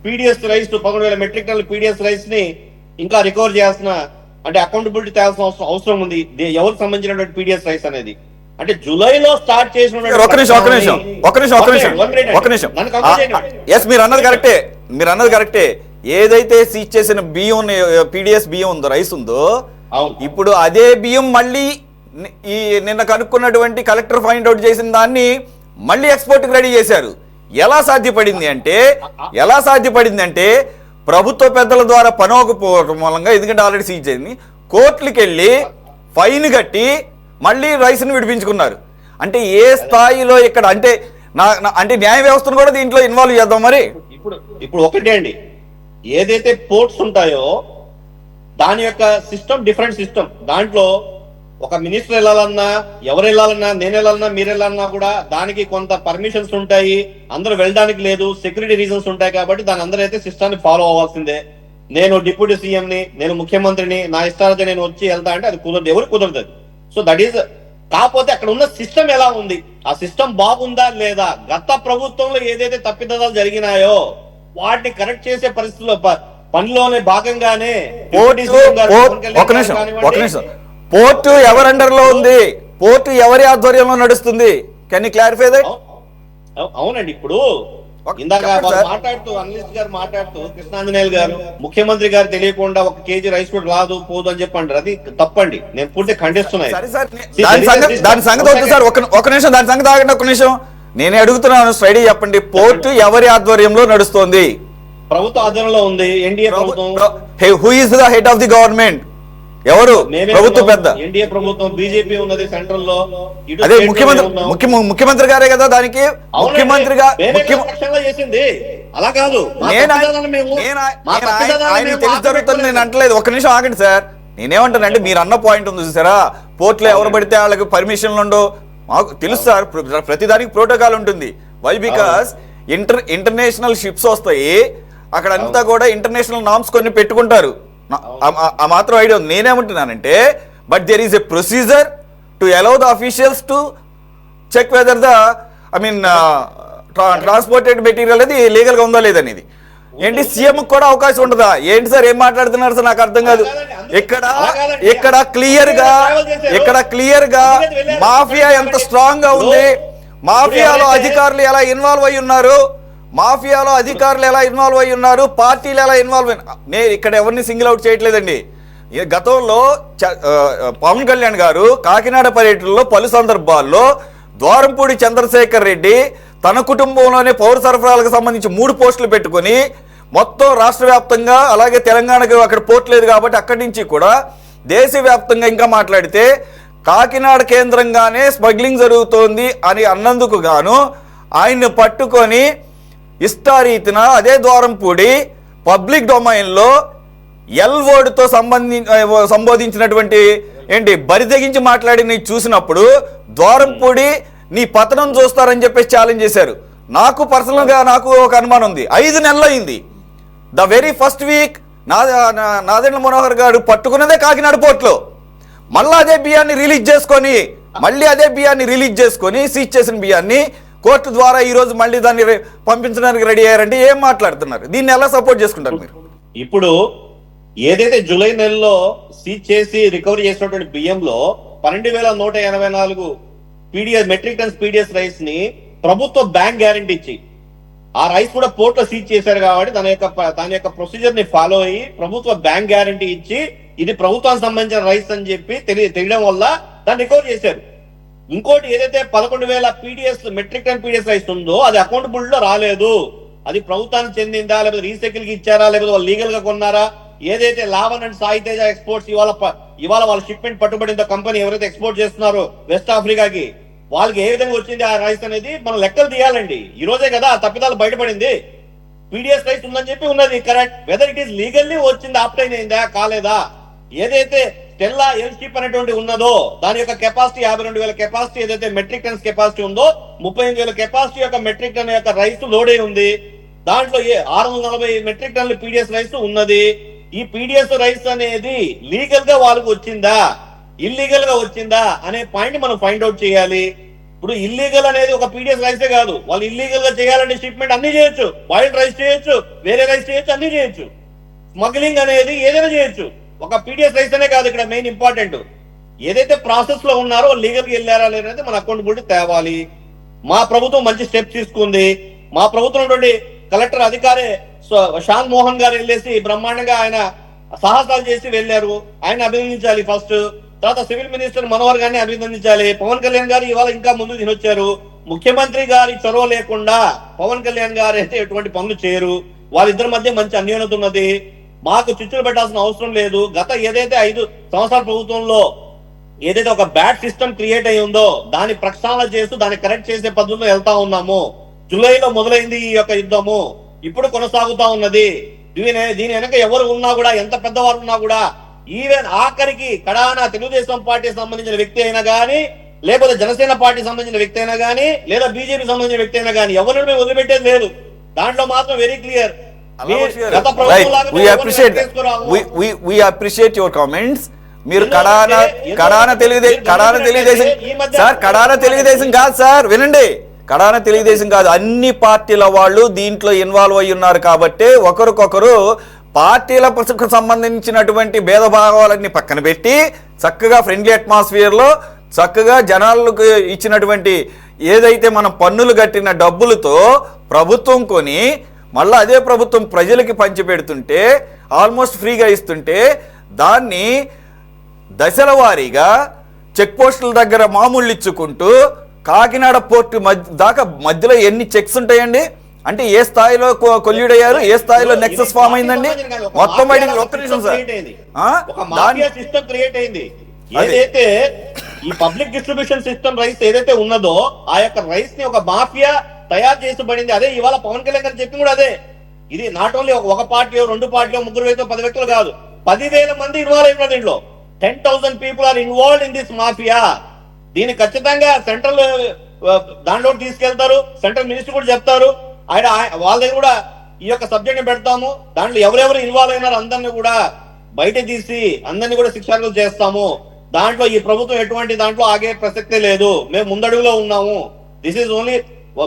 పీడిఎస్ రైస్ 11,000 మెట్రిక్ టన్నులు పీడిఎస్ రైస్ ని ఇంకా రికవర్ చేయాల్సిన, అంటే అకౌంటబిలిటీ తేవాల్సిన అవసరం ఉంది. ఎవరికి సంబంధించినటువంటి పీడిఎస్ రైస్ అనేది అంటే జూలైలో స్టార్ట్ చేసిన మీరు అన్నది కరెక్టే. ఏదైతే సీజ్ చేసిన బియ్యం పీడిఎస్ బియ్యం ఉందో, రైస్ ఉందో, ఇప్పుడు అదే బియ్యం మళ్ళీ ఈ నిన్న కనుక్కున్నటువంటి కలెక్టర్ ఫైండ్ అవుట్ చేసిన దాన్ని మళ్ళీ ఎక్స్పోర్ట్ కి రెడీ చేశారు. ఎలా సాధ్యపడింది అంటే ప్రభుత్వ పెద్దల ద్వారా పనోకపోవడం మూలంగా, ఎందుకంటే ఆల్రెడీ సీజ్ అయింది, కోర్టులకు వెళ్ళి ఫైన్ కట్టి మళ్ళీ రైస్ని విడిపించుకున్నారు. అంటే ఏ స్థాయిలో ఇక్కడ అంటే అంటే న్యాయ వ్యవస్థను కూడా దీంట్లో ఇన్వాల్వ్ చేద్దాం. మరి ఇప్పుడు ఒకటే అండి, ఏదైతే పోర్ట్స్ ఉంటాయో దాని యొక్క సిస్టమ్ డిఫరెంట్ సిస్టమ్. దాంట్లో ఒక మినిస్టర్ వెళ్ళాలన్నా, ఎవరు వెళ్ళాలన్నా, నేను వెళ్ళాలన్నా, మీరు వెళ్ళాలన్నా కూడా దానికి కొంత పర్మిషన్స్ ఉంటాయి. అందరూ వెళ్ళడానికి లేదు, సెక్యూరిటీ రీజన్స్ ఉంటాయి. కాబట్టి దాని అందరూ అయితే సిస్టాన్ని ఫాలో అవ్వాల్సిందే. నేను డిప్యూటీ సీఎం ని, నేను ముఖ్యమంత్రిని, నా ఇష్టాలతో నేను వచ్చి వెళ్తా అంటే అది కుదరదు, ఎవరు కుదరదు. సో దట్ ఈస్, కాకపోతే అక్కడ ఉన్న సిస్టమ్ ఎలా ఉంది, ఆ సిస్టమ్ బాగుందా లేదా, గత ప్రభుత్వంలో ఏదైతే తప్పిదాలు జరిగినాయో వాటిని కరెక్ట్ చేసే పరిస్థితుల్లో పనిలోనే భాగంగానే పోర్టు ఒక నిమిషం పోర్టు ఎవరి అండర్ లో ఉంది, పోర్టు ఎవరి ఆధ్వర్యంలో నడుస్తుంది? Can you clarify that? అవునండి. ఇప్పుడు ఇందాక మాట్లాడుతూ అనలిస్ట్ గారు మాట్లాడుతూ కృష్ణాంజనేయులు గారు ముఖ్యమంత్రి గారు తెలియకుండా 1 కేజీ రైస్ కూడా రాదు పోదు అని చెప్పండి. అది తప్పండి. నేను పూర్తి ఖండిస్తున్నాను. దాని సంగతి వద్దు సార్, ఒక నిమిషం దాని సంగతి ఆగండి, ఒక నిమిషం. నేనే అడుగుతున్నాను, స్టడీ చెప్పండి. పోర్టు ఎవరి ఆధ్వర్యంలో నడుస్తోంది? ప్రభుత్వ ఆధ్వర్యంలో ఉంది, ఎన్డీఏ ప్రభుత్వం. Who is the head of the government? ఎవరు ప్రభుత్వ పెద్ద? ఎన్డీఏ ప్రభుత్వం, బీజేపీ ఉన్నది సెంట్రల్ లో. అదే ముఖ్యమంత్రి గారే కదా దానికి ముఖ్యమంత్రిగా చేసింది. అలా కాదు, తెలిసి జరుగుతుంది నేను అంటలేదు. ఒక నిమిషం ఆగండి సార్. నేనేమంటానంటే మీరు అన్న పాయింట్ ఉంది చూసారా, పోర్టులో ఎవరు పడితే వాళ్ళకి పర్మిషన్లు ఉండవు. మాకు తెలుసు సార్, ప్రతిదానికి ప్రోటోకాల్ ఉంటుంది. వై? బికాస్ ఇంటర్నేషనల్ షిప్స్ వస్తాయి, అక్కడ అంతా కూడా ఇంటర్నేషనల్ నామ్స్ కొన్ని పెట్టుకుంటారు. ఆ మాత్రం ఐడియా ఉంది. నేనేమంటున్నానంటే but there is a procedure to allow the officials to check whether the transported material అది లీగల్ గా ఉందా లేదనేది. ఏంటి సీఎం కూడా అవకాశం ఉండదా? ఏంటి సార్ ఏం మాట్లాడుతున్నారు సార్? నాకు అర్థం కాదు. ఇక్కడ క్లియర్ గా మాఫియా ఎంత స్ట్రాంగ్ గా ఉంది, మాఫియాలో అధికారులు ఎలా ఇన్వాల్వ్ అయి ఉన్నారు, పార్టీలు ఎలా ఇన్వాల్వ్ నేను ఇక్కడ ఎవరిని సింగిల్ అవుట్ చేయట్లేదండి. గతంలో పవన్ కళ్యాణ్ గారు కాకినాడ పర్యటనలో పలు సందర్భాల్లో ద్వారంపూడి చంద్రశేఖర్ రెడ్డి తన కుటుంబంలోనే పౌర సరఫరాలకు సంబంధించి 3 పోస్టులు పెట్టుకుని మొత్తం రాష్ట్ర వ్యాప్తంగా, అలాగే తెలంగాణకు అక్కడ పోర్ట్ లేదు కాబట్టి అక్కడి నుంచి కూడా దేశవ్యాప్తంగా ఇంకా మాట్లాడితే కాకినాడ కేంద్రంగానే స్మగ్లింగ్ జరుగుతోంది అని అన్నందుకు గాను ఆయన్ని పట్టుకొని ఇష్టారీతిన అదే ద్వారంపూడి పబ్లిక్ డొమైన్లో వర్డ్తో సంబోధించినటువంటి బరితెగించి మాట్లాడి చూసినప్పుడు ద్వారంపూడి నీ పతనం చూస్తారని చెప్పేసి ఛాలెంజ్ చేశారు. నాకు పర్సనల్గా నాకు ఒక అనుమానం ఉంది. 5 నెలలు అయింది. The very first week Nadendla Manohar గారు పట్టుకున్నదే కాకినాడ పోర్ట్లో. మళ్ళీ అదే బియ్యాన్ని రిలీజ్ చేసుకొని సీజ్ చేసిన బియ్యాన్ని కోర్టు ద్వారా ఈ రోజు మళ్ళీ దాన్ని పంపించడానికి రెడీ అయ్యారంటే ఏం మాట్లాడుతున్నారు? దీన్ని ఎలా సపోర్ట్ చేసుకుంటారు మీరు? ఇప్పుడు ఏదైతే జూలై నెలలో సీజ్ చేసి రికవరీ చేసినటువంటి బియ్యంలో 12,184 మెట్రిక్ టన్స్ పీడిఎస్ రైస్ ని ప్రభుత్వ బ్యాంక్ గ్యారంటీ ఇచ్చి ఆ రైస్ కూడా పోర్ట్ లో సీజ్ చేశారు కాబట్టి దాని యొక్క ప్రొసీజర్ ని ఫాలో అయ్యి ప్రభుత్వ బ్యాంక్ గ్యారంటీ ఇచ్చి ఇది ప్రభుత్వానికి సంబంధించిన రైస్ అని చెప్పి తెలియడం వల్ల దాన్ని రికవర్ చేశారు. ఇంకోటి ఏదైతే 11,000 మెట్రిక్ టన్ పీడిఎస్ రైస్ ఉందో అది అకౌంటబుల్ లో రాలేదు. అది ప్రభుత్వానికి చెందిందా, లేకపోతే రీసైకిల్ కి ఇచ్చారా, లేకపోతే వాళ్ళు లీగల్ గా కొన్నారా? ఏదైతే లావన్ అండ్ సాయి తేజ ఎక్స్పోర్ట్స్ ఇవాళ వాళ్ళ షిప్మెంట్ పట్టుబడిన కంపెనీ ఎవరైతే ఎక్స్పోర్ట్ చేస్తున్నారో వెస్ట్ ఆఫ్రికాకి, వాళ్ళకి ఏ విధంగా వచ్చింది ఆ రైస్ అనేది మనం లెక్కలు తీయాలండి. ఈ రోజే కదా ఆ తప్పిదాలు బయటపడింది. పీడిఎస్ రైస్ ఉందని చెప్పి ఉన్నది correct. Whether it is legally వచ్చింది, ఆప్టైన్ అయిందా కాలేదా? ఏదైతే స్టెల్లా ఎల్ షిప్ అనేటువంటి ఉన్నదో దాని యొక్క కెపాసిటీ 52,000 కెపాసిటీ, ఏదైతే మెట్రిక్ టన్స్ కెపాసిటీ ఉందో 38,000 కెపాసిటీ యొక్క మెట్రిక్ టన్ యొక్క రైస్ లోడ్ అయి ఉంది. దాంట్లో 640 మెట్రిక్ టన్ల పీడిఎస్ రైస్ ఉన్నది. ఈ పీడిఎస్ రైస్ అనేది లీగల్ గా వాళ్ళకు వచ్చిందా, ఇల్లీగల్ గా వచ్చిందా అనే పాయింట్ మనం ఫైండ్ అవుట్ చేయాలి. ఇప్పుడు ఇల్లీగల్ అనేది ఒక పీడిఎస్ రైసే కాదు, వాళ్ళు ఇల్లీగల్ గా చేయాలంటే షిప్మెంట్ అన్ని చేయొచ్చు, బాయిల్డ్ రైస్ చేయొచ్చు, వేరే రైస్ చేయొచ్చు, అన్ని చేయొచ్చు. స్మగ్లింగ్ అనేది ఏదైనా చేయొచ్చు, ఒక పీడిఎస్ రైస్ అనే కాదు. ఇక్కడ మెయిన్ ఇంపార్టెంట్ ఏదైతే ప్రాసెస్ లో ఉన్నారో లీగల్ గా వెళ్ళారా లేదనేది మన అకౌంటబిలిటీ తేవాలి. మా ప్రభుత్వం మంచి స్టెప్ తీసుకుంది. మా ప్రభుత్వం కలెక్టర్ అధికారి షాన్ మోహన్ గారు వెళ్ళేసి బ్రహ్మాండంగా ఆయన సాహసాలు చేసి వెళ్ళారు. ఆయన అభినందించాలి ఫస్ట్. తర్వాత సివిల్ మినిస్టర్ మనోహర్ గారిని అభినందించాలి. పవన్ కళ్యాణ్ గారు ఇవాళ ఇంకా ముందు తినొచ్చారు. ముఖ్యమంత్రి గారి చొరవ లేకుండా పవన్ కళ్యాణ్ గారు అయితే ఎటువంటి పనులు చేయరు. వాళ్ళిద్దరి మధ్య మంచి అన్యోన్యత ఉన్నది. మాకు చిచ్చులు పెట్టాల్సిన అవసరం లేదు. గత ఏదైతే 5 సంవత్సరాల ప్రభుత్వంలో ఏదైతే ఒక బ్యాడ్ సిస్టమ్ క్రియేట్ అయి ఉందో దాన్ని ప్రక్షాళన చేస్తూ దాన్ని కరెక్ట్ చేసే పద్ధతిలో వెళ్తా ఉన్నాము. జూలైలో మొదలైంది ఈ యొక్క యుద్ధము, ఇప్పుడు కొనసాగుతా ఉన్నది. దీని వెనక ఎవరు ఉన్నా కూడా, ఎంత పెద్దవారు ఉన్నా కూడా, ఈవెన్ ఆఖరికి కడాన తెలుగుదేశం పార్టీకి సంబంధించిన వ్యక్తి అయినా గానీ, లేకపోతే జనసేన పార్టీ సంబంధించిన వ్యక్తి అయినా గానీ, లేదా బీజేపీ సంబంధించిన వ్యక్తి అయినా గానీ ఎవరిని మేము వదిలిపెట్టేది లేదు. దాంట్లో మాత్రం వెరీ క్లియర్. మీరు కడాన తెలుగుదేశం కాదు సార్, వినండి, కడాన తెలుగుదేశం కాదు, అన్ని పార్టీల వాళ్ళు దీంట్లో ఇన్వాల్వ్ అయి ఉన్నారు కాబట్టి ఒకరికొకరు పార్టీలకు సంబంధించినటువంటి భేదభావాలన్నీ పక్కన పెట్టి చక్కగా ఫ్రెండ్లీ అట్మాస్ఫియర్లో చక్కగా జనాలకు ఇచ్చినటువంటి ఏదైతే మనం పన్నులు కట్టిన డబ్బులతో ప్రభుత్వం కొని మళ్ళీ అదే ప్రభుత్వం ప్రజలకి పంచిపెడుతుంటే ఆల్మోస్ట్ ఫ్రీగా ఇస్తుంటే దాన్ని దశల వారీగా చెక్ పోస్టుల దగ్గర మామూళ్ళు ఇచ్చుకుంటూ కాకినాడ పోర్టు దాకా మధ్యలో ఎన్ని చెక్స్ ఉంటాయండి? అంటే ఏ స్థాయిలో కొల్యూడ్ అయ్యారు, ఏ స్థాయిలో నెక్సెస్ ఫామ్ అయిందండి? మొత్తం ఒక్క నిమిషం సార్, సిస్టమ్ క్రియేట్ అయింది. ఏదైతే ఈ పబ్లిక్ డిస్ట్రిబ్యూషన్ సిస్టమ్ రైస్ ఏదైతే ఉన్నదో ఆ యొక్క రైస్ ని ఒక మాఫియా తయారు చేసబడింది. అదే ఇవాళ పవన్ కళ్యాణ్ గారు చెప్పింది కూడా అదే. ఇది నాట్ ఓన్లీ ఒక పార్టీ, 2 పార్టీలో, 3 వ్యక్తులు, 10 వ్యక్తులు కాదు, 10,000 మంది ఇన్వాల్వ్ అయినారు దీంట్లో. 10,000 people are involved in this mafia. దీన్ని ఖచ్చితంగా సెంట్రల్ దాంట్లో తీసుకెళ్తారు, సెంట్రల్ మినిస్టర్ కూడా చెప్తారు. ఆయన వాళ్ళ దగ్గర కూడా ఈ యొక్క సబ్జెక్ట్ ని పెడతాము, దాంట్లో ఎవరెవరు ఇన్వాల్వ్ అయినారు అందరినీ కూడా బయట తీసి అందరినీ కూడా శిక్షార్హులు చేస్తాము. దాంట్లో ఈ ప్రభుత్వం ఎటువంటి దాంట్లో ఆగే ప్రసక్తే లేదు. మేము ముందడుగులో ఉన్నాము. దిస్ ఈజ్ ఓన్లీ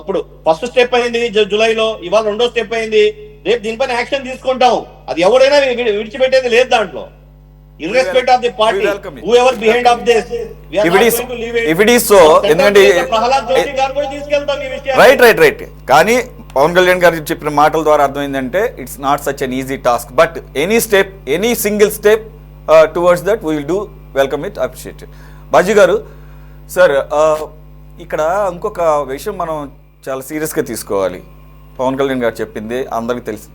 ఇప్పుడు ఫస్ట్ స్టెప్ అయింది జూలైలో, ఇవాళ 2వ స్టెప్ అయింది. రేపు దీనిపైన యాక్షన్ తీసుకుంటాం. అది ఎవరైనా విడిచిపెట్టేది లేదు దాంట్లో. Irrespective of the party, whoever behind of this, we are not going to leave it. If it is so, ఎందుకంటే ప్రహ్లాద్ జోషి గారు కూడా తీసుకెళ్తాం ఈ విషయాన్ని. రైట్ కానీ పవన్ కళ్యాణ్ గారు చెప్పిన మాటల ద్వారా అర్థమైందంటే it's not such an easy task, but any single step towards that we will do welcome it, appreciate it. Baji గారు సార్, ఇక్కడ ఇంకొక విషయం మనం చాలా సీరియస్గా తీసుకోవాలి. పవన్ కళ్యాణ్ గారు చెప్పింది అందరికీ తెలుసు,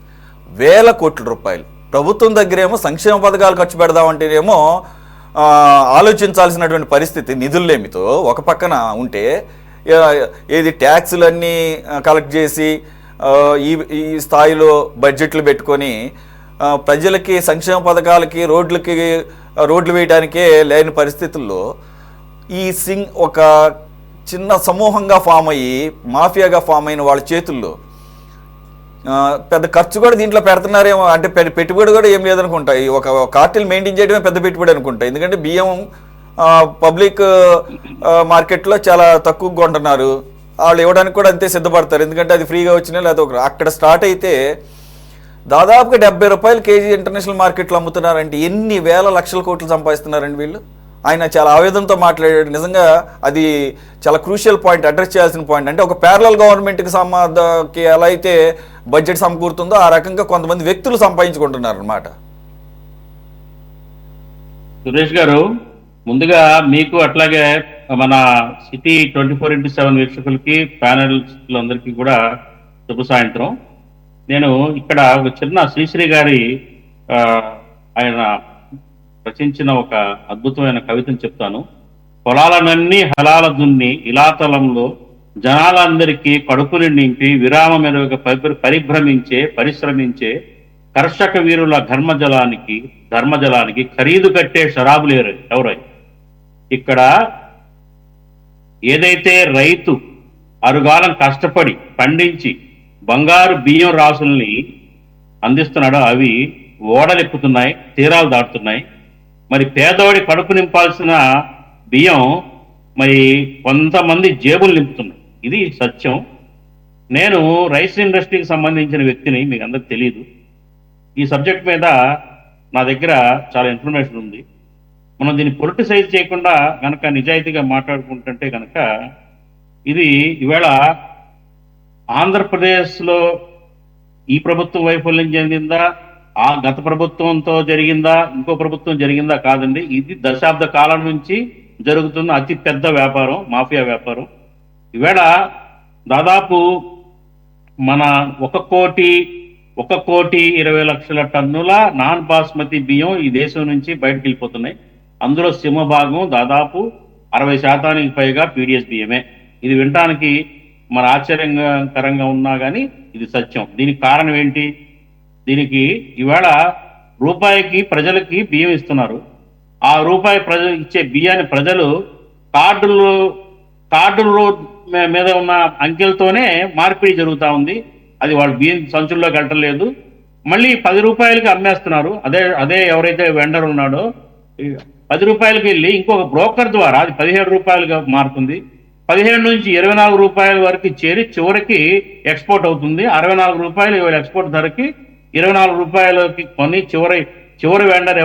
వేల కోట్ల రూపాయలు ప్రభుత్వం దగ్గరేమో సంక్షేమ పథకాలు ఖర్చు పెడదామంటేనేమో ఆలోచించాల్సినటువంటి పరిస్థితి నిధుల్లేమితో ఒక పక్కన ఉంటే, ఏది ట్యాక్సులన్నీ కలెక్ట్ చేసి ఈ స్థాయిలో బడ్జెట్లు పెట్టుకొని ప్రజలకి సంక్షేమ పథకాలకి రోడ్లు వేయడానికే లేని పరిస్థితుల్లో ఈ ఒక చిన్న సమూహంగా ఫామ్ అయ్యి మాఫియాగా ఫామ్ అయిన వాళ్ళ చేతుల్లో పెద్ద ఖర్చు కూడా దీంట్లో పెడుతున్నారేమో. అంటే పెట్టుబడి కూడా ఏం లేదనుకుంటా, ఈ ఒక కార్టిల్ మెయింటైన్ చేయడమే పెద్ద పెట్టుబడి అనుకుంటా. ఎందుకంటే బియ్యం పబ్లిక్ మార్కెట్లో చాలా తక్కువ కొంటున్నారు, వాళ్ళు ఇవ్వడానికి కూడా అంతే సిద్ధపడతారు. ఎందుకంటే అది ఫ్రీగా వచ్చినా లేదా అక్కడ స్టార్ట్ అయితే దాదాపుగా 70 రూపాయలు కేజీ ఇంటర్నేషనల్ మార్కెట్లో అమ్ముతున్నారంటే ఎన్ని వేల లక్షల కోట్లు సంపాదిస్తున్నారండి వీళ్ళు. ఆయన చాలా ఆవేదనతో మాట్లాడాడు. నిజంగా అది చాలా క్రూషియల్ పాయింట్, అడ్రస్ చేయాల్సిన పాయింట్. అంటే ఒక ప్యారలల్ గవర్నమెంట్కి ఎలా అయితే బడ్జెట్ సమకూరుతుందో ఆ రకంగా కొంతమంది వ్యక్తులు సంపాదించుకుంటున్నారు అన్నమాట. సురేష్ గారు, ముందుగా మీకు అట్లాగే మన సిటీ 24/7 వీక్షకులకి, ప్యానెల్స్లందరికీ కూడా శుభ సాయంత్రం. నేను ఇక్కడ ఒక చిన్న శ్రీశ్రీ గారి ఆయన రచించిన ఒక అద్భుతమైన కవితను చెప్తాను. పొలాలనన్నీ హలాల దున్ని ఇలాతలంలో జనాలందరికీ కడుపుని నింపి విరామ మెరుగ పరిశ్రమించే కర్షక వీరుల ధర్మజలానికి ఖరీదు కట్టే షరాబులు ఎవరై. ఇక్కడ ఏదైతే రైతు అరుగాలం కష్టపడి పండించి బంగారు బియ్యం రాసుల్ని అందిస్తున్నాడో అవి ఓడలెక్కుతున్నాయి, తీరాలు దాటుతున్నాయి. మరి పేదవాడి కడుపు నింపాల్సిన బియ్యం మరి కొంతమంది జేబులు నింపుతున్నాయి. ఇది సత్యం. నేను రైస్ ఇండస్ట్రీకి సంబంధించిన వ్యక్తిని, మీకు అందరికి తెలియదు. ఈ సబ్జెక్ట్ మీద నా దగ్గర చాలా ఇన్ఫర్మేషన్ ఉంది. మనం దీన్ని పొలిటిసైజ్ చేయకుండా కనుక నిజాయితీగా మాట్లాడుకుంటుంటే కనుక ఇది ఈవేళ ఆంధ్రప్రదేశ్లో ఈ ప్రభుత్వం వైఫల్యం చెందిందా, ఆ గత ప్రభుత్వంతో జరిగిందా, ఇంకో ప్రభుత్వం జరిగిందా కాదండి. ఇది దశాబ్ద కాలం నుంచి జరుగుతున్న అతి పెద్ద వ్యాపారం, మాఫియా వ్యాపారం. ఈవేళ దాదాపు మన 1,20,00,000 టన్నుల నాన్ బాస్మతి బియ్యం ఈ దేశం నుంచి బయటకు వెళ్ళిపోతున్నాయి. అందులో సింహభాగం దాదాపు 60% పైగా పీడిఎస్ బియ్యమే. ఇది వినటానికి మన ఆశ్చర్యకరంగా ఉన్నా కానీ ఇది సత్యం. దీనికి కారణం ఏంటి? దీనికి ఈవేళ రూపాయికి ప్రజలకి బియ్యం ఇస్తున్నారు. ఆ రూపాయి ఇచ్చే బియ్యాన్ని ప్రజలు కార్డుల మీద ఉన్న అంకెలతోనే మార్పిడి జరుగుతూ ఉంది. అది వాళ్ళు బియ్యం సంచుల్లోకి వెళ్ళలేదు. మళ్ళీ 10 రూపాయలకి అమ్మేస్తున్నారు. అదే ఎవరైతే వెండర్ ఉన్నాడో 10 రూపాయలకి వెళ్ళి ఇంకొక బ్రోకర్ ద్వారా అది 17 రూపాయలుగా మారుతుంది. 17 నుంచి 24 రూపాయల వరకు చేరి చివరికి ఎక్స్పోర్ట్ అవుతుంది. 64 రూపాయలు ఎక్స్పోర్ట్ ధరకి 24 రూపాయలకి కొని చివరి వెండర్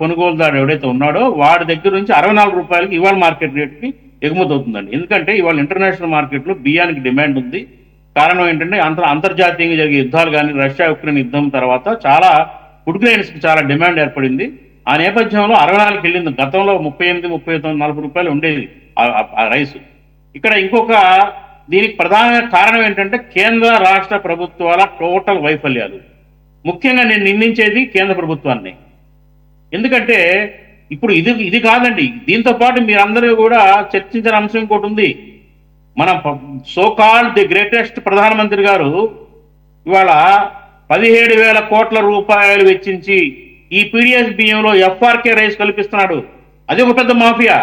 కొనుగోలుదారు ఎవడైతే ఉన్నాడో వాడి దగ్గర నుంచి 64 రూపాయలకి ఇవాళ మార్కెట్ రేట్కి ఎగుమతి అవుతుందండి. ఎందుకంటే ఇవాళ ఇంటర్నేషనల్ మార్కెట్లో బియ్యానికి డిమాండ్ ఉంది. కారణం ఏంటంటే అంతర్జాతీయంగా జరిగే యుద్ధాలు కానీ, రష్యా ఉక్రెయిన్ యుద్ధం తర్వాత చాలా ఫుడ్ గ్రెయిన్స్కి చాలా డిమాండ్ ఏర్పడింది. ఆ నేపథ్యంలో 64కి వెళ్ళింది. గతంలో 38, 39, 40 రూపాయలు ఉండేది ఆ రైస్. ఇక్కడ ఇంకొక దీనికి ప్రధాన కారణం ఏంటంటే కేంద్ర రాష్ట్ర ప్రభుత్వాల టోటల్ వైఫల్యాలు. ముఖ్యంగా నేను నిందించేది కేంద్ర ప్రభుత్వాన్ని. ఎందుకంటే ఇప్పుడు ఇది కాదండి, దీంతో పాటు మీరందరూ కూడా చర్చించిన అంశం ఇంకోటి ఉంది. మన సోకాల్డ్ ది గ్రేటెస్ట్ ప్రధానమంత్రి గారు ఇవాళ 17,000 కోట్ల రూపాయలు వెచ్చించి ఈ పీడిఎస్ బియ్యంలో ఎఫ్ఆర్కే రైస్ కల్పిస్తున్నాడు. అది ఒక పెద్ద mafia.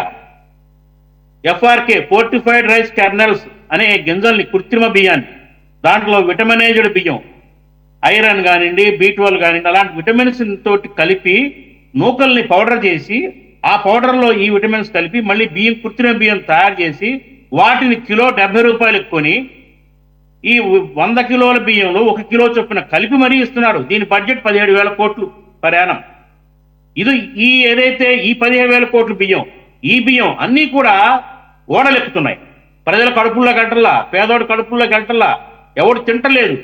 FRK fortified rice kernels అనే గింజల్ని, కృత్రిమ బియ్యాన్ని, దాంట్లో విటమినైజ్డ్ బియ్యం, ఐరన్ కానివ్వండి, B12 కానివ్వండి, అలాంటి విటమిన్స్ తోటి కలిపి నూకల్ని పౌడర్ చేసి ఆ పౌడర్లో ఈ విటమిన్స్ కలిపి మళ్ళీ కృత్రిమ బియ్యం తయారు చేసి వాటిని కిలో 70 రూపాయలకు కొని ఈ 100 కిలోల బియ్యంలో 1 కిలో చొప్పున కలిపి మరీ ఇస్తున్నారు. దీని బడ్జెట్ 17,000 కోట్లు ప్రయాణం. ఏదైతే ఈ 15,000 కోట్ల బియ్యం, ఈ బియ్యం అన్నీ కూడా ఓడలెక్కుతున్నాయి. ప్రజల కడుపుల్లో గంటల్లా, పేదోడి కడుపుల్లో గంటల్లా, ఎవడు తింటలేదు.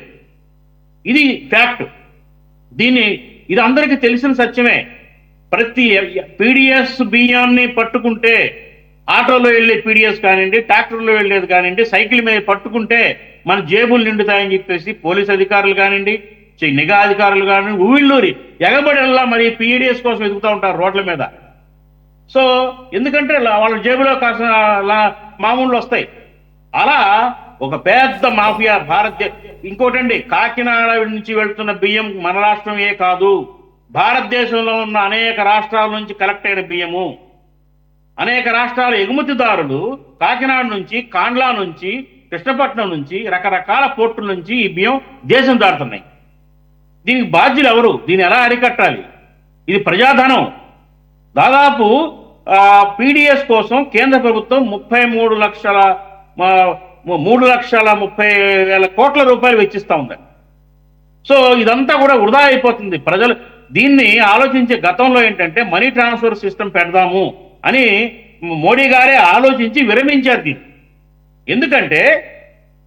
ఇది ఫ్యాక్ట్. ఇది అందరికీ తెలిసిన సత్యమే. ప్రతి పీడిఎస్ బియ్యాన్ని పట్టుకుంటే, ఆటోలో వెళ్ళే పీడిఎస్ కానివ్వండి, ట్రాక్టర్లో వెళ్ళేది కానివ్వండి, సైకిల్ మీద పట్టుకుంటే మన జేబులు నిండుతాయని చెప్పేసి పోలీస్ అధికారులు కానివ్వండి, నిఘా అధికారులు కానివ్వండి, ఊళ్ళూరి ఎగబడల్లా మరి పీడిఎస్ కోసం వెతుకుతూ ఉంటారు రోడ్ల మీద. సో ఎందుకంటే వాళ్ళ జేబులో కాసిన మామూలు వస్తాయి. అలా ఒక పెద్ద మాఫియా ఇంకోటండి, కాకినాడ నుంచి వెళ్తున్న బియ్యం మన రాష్ట్రమే కాదు, భారతదేశంలో ఉన్న అనేక రాష్ట్రాల నుంచి కలెక్ట్ అయిన బియ్యము. అనేక రాష్ట్రాల ఎగుమతిదారులు కాకినాడ నుంచి, కాండ్లా నుంచి, కృష్ణపట్నం నుంచి, రకరకాల పోర్టుల నుంచి ఈ బియ్యం దేశం దాటుతున్నాయి. దీనికి బాధ్యులు ఎవరు? దీన్ని ఎలా అరికట్టాలి? ఇది ప్రజాధనం. దాదాపు పీడిఎస్ కోసం కేంద్ర ప్రభుత్వం 3,30,000 కోట్ల రూపాయలు వెచ్చిస్తూ ఉంది. సో ఇదంతా కూడా వృధా అయిపోతుంది. ప్రజలు దీన్ని ఆలోచించే గతంలో ఏంటంటే మనీ ట్రాన్స్ఫర్ సిస్టమ్ పెడదాము అని మోడీ గారే ఆలోచించి విరమించారు దీన్ని. ఎందుకంటే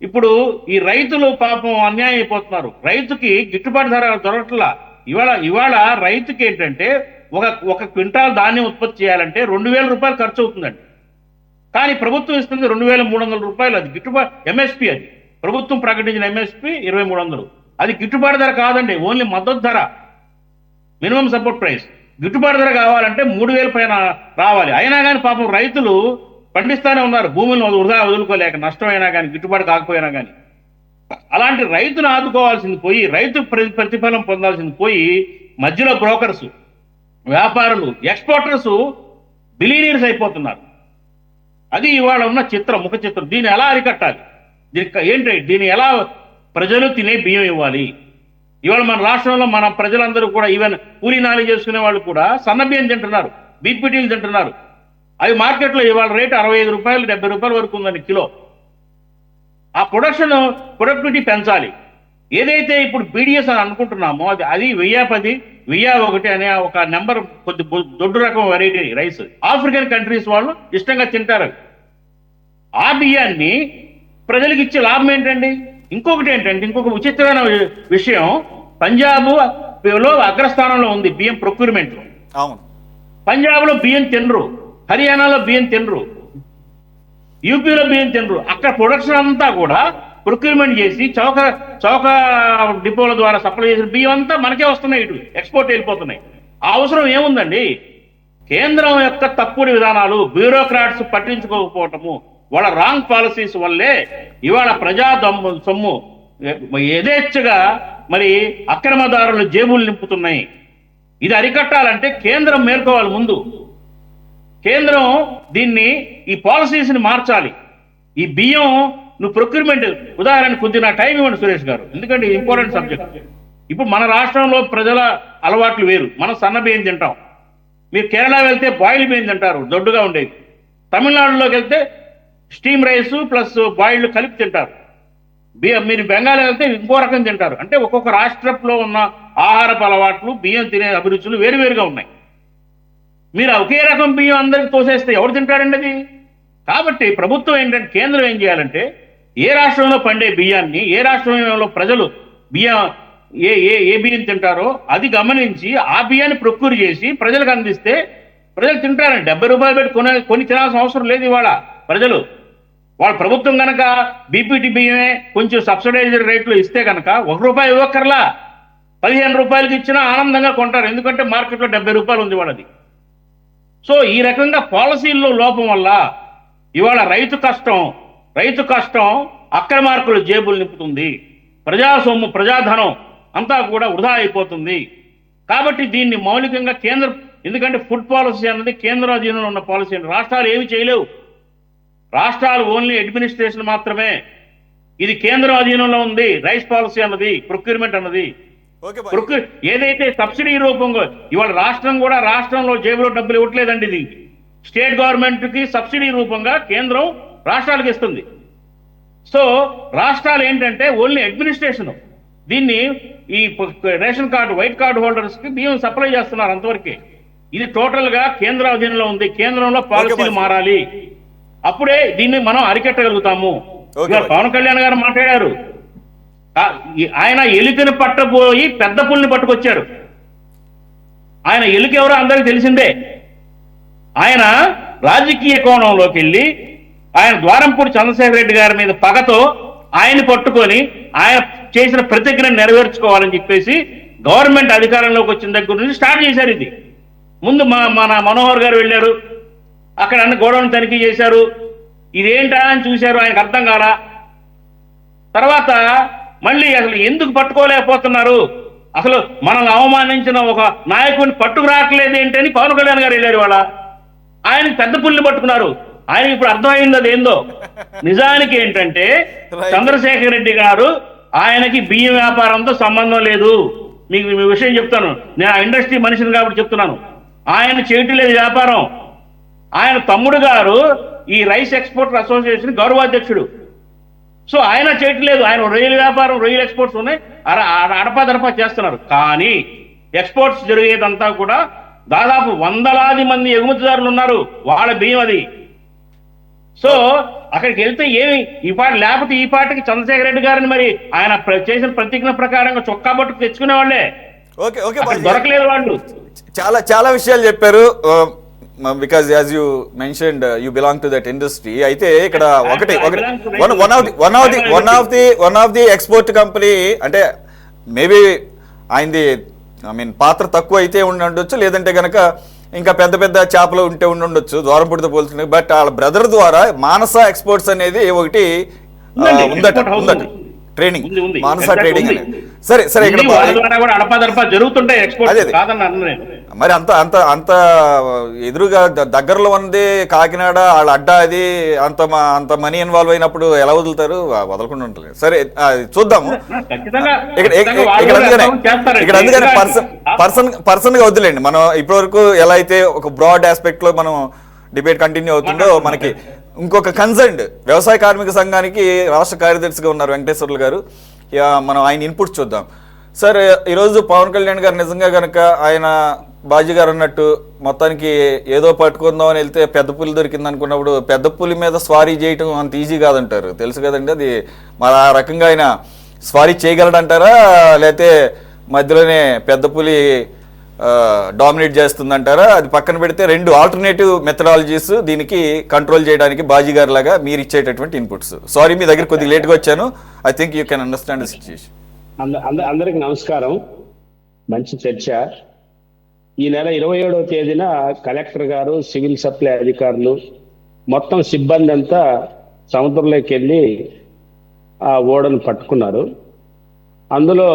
ఇప్పుడు ఈ రైతులు పాపం అన్యాయం అయిపోతున్నారు. రైతుకి గిట్టుబాటు ధర దొరకట్లా. ఇవాళ రైతుకి ఏంటంటే ఒక క్వింటాల్ ధాన్యం ఉత్పత్తి చేయాలంటే 2,000 రూపాయలు ఖర్చు అవుతుందండి. కానీ ప్రభుత్వం ఇస్తుంది 2,300 రూపాయలు. అది గిట్టుబాటు ఎంఎస్పి. అది ప్రభుత్వం ప్రకటించిన ఎంఎస్పి 2,300. అది గిట్టుబాటు ధర కాదండి, ఓన్లీ మద్దతు ధర, మినిమం సపోర్ట్ ప్రైస్. గిట్టుబాటు ధర కావాలంటే 3,000 పైన రావాలి. అయినా కానీ పాపం రైతులు పండిస్తానే ఉన్నారు, భూములను వృధా వదులుకోలేక, నష్టమైనా కానీ, గిట్టుబాటు కాకపోయినా కానీ. అలాంటి రైతును ఆదుకోవాల్సింది పోయి, రైతు ప్రతిఫలం పొందాల్సింది పోయి, మధ్యలో బ్రోకర్స్, వ్యాపారులు, ఎక్స్పోర్టర్స్ బిలియనీర్స్ అయిపోతున్నారు. అది ఇవాళ ఉన్న ముఖ చిత్రం. దీన్ని ఎలా అరికట్టాలి? దీన్ని ఎలా ప్రజలు తినే బియ్యం ఇవ్వాలి? ఇవాళ మన రాష్ట్రంలో మన ప్రజలందరూ కూడా, ఈవెన్ కూలీ నాలి చేసుకునే వాళ్ళు కూడా సన్న బియ్యం తింటున్నారు, బీపీటీలు తింటున్నారు. అవి మార్కెట్లో ఇవాళ రేటు 65 రూపాయలు, 70 రూపాయల వరకు ఉందండి కిలో. ఆ ప్రొడక్టివిటీ పెంచాలి. ఏదైతే ఇప్పుడు పీడిఎస్ అని అనుకుంటున్నామో అది 1010, 1001 అనే ఒక నెంబర్, కొద్ది దొడ్డు రకం వెరైటీ రైస్ ఆఫ్రికన్ కంట్రీస్ వాళ్ళు ఇష్టంగా తింటారు. ఆ బియ్యాన్ని ప్రజలకు ఇచ్చే లాభం ఏంటండి? ఇంకొకటి ఏంటంటే, ఇంకొక విచిత్రమైన విషయం, పంజాబ్ లో అగ్రస్థానంలో ఉంది బియ్యం ప్రొక్యూర్మెంట్. అవును, పంజాబ్ లో బియ్యం తినరు, హర్యానాలో బియ్యం తినరు, యూపీలో బియ్యం తినరు. అక్కడ ప్రొడక్షన్ అంతా కూడా ప్రొక్యూర్మెంట్ చేసి చౌక డిపోల ద్వారా సప్లై చేసిన బియ్యం అంతా మనకే వస్తున్నాయి, ఇటు ఎక్స్పోర్ట్ వెళ్ళిపోతున్నాయి. ఆ అవసరం ఏముందండి? కేంద్రం యొక్క తప్పుడు విధానాలు, బ్యూరోక్రాట్స్ పట్టించుకోకపోవటము, వాళ్ళ రాంగ్ పాలసీస్ వల్లే ఇవాళ ప్రజా సొమ్ము యథేచ్ఛగా మరి అక్రమదారులు జేబులు నింపుతున్నాయి. ఇది అరికట్టాలంటే కేంద్రం మేల్కోవాలి. ముందు కేంద్రం ఈ పాలసీస్ని మార్చాలి. ఈ బియ్యం నువ్వు ప్రొక్యూర్మెంట్, ఉదాహరణ కొద్దిగా నా టైం ఇవ్వండి సురేష్ గారు, ఎందుకంటే ఇంపార్టెంట్ సబ్జెక్ట్. ఇప్పుడు మన రాష్ట్రంలో ప్రజల అలవాట్లు వేరు. మనం సన్న బియ్యం తింటాం. మీరు కేరళ వెళ్తే బాయిల్డ్ బియ్యం తింటారు, దొడ్డుగా ఉండేది. తమిళనాడులోకి వెళ్తే స్టీమ్ రైస్ ప్లస్ బాయిల్డ్ కలిపి తింటారు. మీరు బెంగాల్ వెళ్తే ఇంకో రకం తింటారు. అంటే ఒక్కొక్క రాష్ట్రంలో ఉన్న ఆహారపు అలవాట్లు, బియ్యం తినే అభిరుచులు వేరువేరుగా ఉన్నాయి. మీరు ఒకే రకం బియ్యం అందరికి తోసేస్తే ఎవరు తింటారండి అది? కాబట్టి ప్రభుత్వం ఏంటంటే, కేంద్రం ఏం చేయాలంటే, ఏ రాష్ట్రంలో పండే బియ్యాన్ని, ఏ రాష్ట్రంలో ప్రజలు బియ్యం ఏ ఏ ఏ బియ్యం తింటారో అది గమనించి ఆ బియ్యాన్ని ప్రొక్యూర్ చేసి ప్రజలకు అందిస్తే ప్రజలు తింటారండి. 70 రూపాయలు పెట్టి కొని తినాల్సిన అవసరం లేదు ఇవాళ ప్రజలు. వాళ్ళ ప్రభుత్వం కనుక బీపీటీ బియ్యమే కొంచెం సబ్సిడైజ్డ్ రేట్లో ఇస్తే కనుక 1 రూపాయి ఇవ్వక్కర్లా, 15 రూపాయలకి ఇచ్చినా ఆనందంగా కొంటారు. ఎందుకంటే మార్కెట్లో 70 రూపాయలు ఉంది వాళ్ళది. సో ఈ రకంగా పాలసీల్లో లోపం వల్ల ఇవాళ రైతు కష్టం అక్రమార్కుల జేబులు నింపుతుంది. ప్రజా సొమ్ము, ప్రజాధనం అంతా కూడా వృధా అయిపోతుంది. కాబట్టి దీన్ని మౌలికంగా కేంద్రం, ఎందుకంటే ఫుడ్ పాలసీ అన్నది కేంద్ర అధీనంలో ఉన్న పాలసీ. రాష్ట్రాలు ఏమి చేయలేవు. రాష్ట్రాలు ఓన్లీ అడ్మినిస్ట్రేషన్ మాత్రమే. ఇది కేంద్రం అధీనంలో ఉంది. రైస్ పాలసీ అన్నది, ప్రొక్యూర్మెంట్ అన్నది. ఏదైతే సబ్సిడీ రూపంగా ఇవాళ రాష్ట్రంలో జేబులో డబ్బులు ఇవ్వట్లేదండి. ఇది స్టేట్ గవర్నమెంట్ కి సబ్సిడీ రూపంగా కేంద్రం రాష్ట్రాలకు ఇస్తుంది. సో రాష్ట్రాలు ఏంటంటే ఓన్లీ అడ్మినిస్ట్రేషన్. దీన్ని ఈ ration card, white card holders కి బియ్యం సప్లై చేస్తున్నారు అంతవరకే. ఇది టోటల్ గా కేంద్ర అధీనంలో ఉంది. కేంద్రంలో పాలసీలు మారాలి. అప్పుడే దీన్ని మనం అరికట్టగలుగుతాము. పవన్ కళ్యాణ్ గారు మాట్లాడారు, ఆయన ఎలుకని పట్టబోయి పెద్ద పుల్ని పట్టుకొచ్చారు. ఆయన ఎలుక ఎవరో అందరికి తెలిసిందే. ఆయన రాజకీయ కోణంలోకి వెళ్ళి ఆయన ద్వారంపూడి చంద్రశేఖర రెడ్డి గారి మీద పగతో ఆయన పట్టుకొని ఆయన చేసిన ప్రతిజ్ఞను నెరవేర్చుకోవాలని చెప్పేసి గవర్నమెంట్ అధికారంలోకి వచ్చిన దగ్గర నుంచి స్టార్ట్ చేశారు. ఇది ముందు మన మనోహర్ గారు వెళ్ళారు, అక్కడ అన్ని గోడౌన్ తనిఖీ చేశారు. ఇదేంటా అని చూశారు, ఆయనకు అర్థం కాలా. తర్వాత మళ్ళీ అసలు ఎందుకు పట్టుకోలేకపోతున్నారు, అసలు మనల్ని అవమానించిన ఒక నాయకుడిని పట్టుకురావట్లేదు ఏంటని పవన్ కళ్యాణ్ గారు వెళ్ళారు. వాళ్ళ ఆయనకి పెద్ద పుల్ని పట్టుకున్నారు. ఆయనకి ఇప్పుడు అర్థమైంది అదేందో. నిజానికి ఏంటంటే చంద్రశేఖర్ రెడ్డి గారు ఆయనకి బియ్యం వ్యాపారంతో సంబంధం లేదు. మీకు మీ విషయం చెప్తాను, నేను ఆ ఇండస్ట్రీ మనిషిని కాబట్టి చెప్తున్నాను. ఆయన చేయట్లేదు వ్యాపారం. ఆయన తమ్ముడు గారు ఈ రైస్ ఎక్స్పోర్టర్ అసోసియేషన్ గౌరవాధ్యక్షుడు. సో ఆయన చేయట్లేదు. ఆయన రొయ్యల వ్యాపారం, రొయ్యల ఎక్స్పోర్ట్స్ ఉన్నాయి, అడపాదడపా చేస్తున్నారు. కానీ ఎక్స్పోర్ట్స్ జరిగేదంతా కూడా దాదాపు వందలాది మంది ఎగుమతిదారులు ఉన్నారు, వాళ్ళ బియ్యం అది. సో అక్కడికి వెళ్తే ఏమి ఈ పాట, లేకపోతే ఈ పాటకి చంద్రశేఖర రెడ్డి గారిని మరి ఆయన చేసిన ప్రతిజ్ఞ ప్రకారంగా చొక్కా పట్టుకు తెచ్చుకునే వాళ్ళే. దొరకలేదు వాళ్ళు. చాలా విషయాలు చెప్పారు. Because as you mentioned you belong to that industry. అయితే ఇక్కడ one of the export company, అంటే మేబీ ఆయనది పాత్ర తక్కువ అయితే ఉండొచ్చు, లేదంటే కనుక ఇంకా పెద్ద పెద్ద చేపలు ఉంటే ఉండొచ్చు ద్వారంపూడితో పోల్చుకునే. బట్ వాళ్ళ బ్రదర్ ద్వారా మానస ఎక్స్పోర్ట్స్ అనేది ఒకటి ఉందట ట్రైనింగ్, మానస ట్రేడింగ్ అనేది. సరే ఇక్కడ మరి అంత ఎదురుగా దగ్గరలో ఉంది కాకినాడ, వాళ్ళ అడ్డా అది, అంత మనీ ఇన్వాల్వ్ అయినప్పుడు ఎలా వదులుతారు? వదలకుండా ఉంటారు. సరే చూద్దాము. ఇక్కడ అందుకని పర్సన్ గా వద్దులేండి. మనం ఇప్పటివరకు ఎలా అయితే ఒక బ్రాడ్ ఆస్పెక్ట్ లో మనం డిబేట్ కంటిన్యూ అవుతుందో, మనకి ఇంకొక కన్సర్న్డ్ వ్యవసాయ కార్మిక సంఘానికి రాష్ట్ర కార్యదర్శిగా ఉన్నారు వెంకటేశ్వర్లు గారు. మనం ఆయన ఇన్పుట్స్ చూద్దాం. సార్, ఈరోజు పవన్ కళ్యాణ్ గారు నిజంగా కనుక ఆయన బాజీ గారు అన్నట్టు మొత్తానికి ఏదో పట్టుకుందాం అని వెళ్తే పెద్ద పులి దొరికింది అనుకున్నప్పుడు పెద్ద పులి మీద స్వారీ చేయటం అంత ఈజీ కాదంటారు, తెలుసు కదండి. అది మరి ఆ రకంగా ఆయన స్వారీ చేయగలడంటారా, లేకపోతే మధ్యలోనే పెద్ద పులి డామినేట్ చేస్తుందంటారా? అది పక్కన పెడితే రెండు ఆల్టర్నేటివ్ మెథడాలజీస్ దీనికి కంట్రోల్ చేయడానికి బాజీ గారు లాగా మీరు ఇచ్చేటటువంటి ఇన్పుట్స్. సారీ, మీ దగ్గర కొద్దిగా లేట్గా వచ్చాను. I think you can understand the situation. అందరికి నమస్కారం. మంచి చర్చ. ఈ నెల 27వ తేదీన కలెక్టర్ గారు, సివిల్ సప్లై అధికారులు, మొత్తం సిబ్బంది అంతా సముద్రంలోకి వెళ్ళి ఆ ఓడను పట్టుకున్నారు. అందులో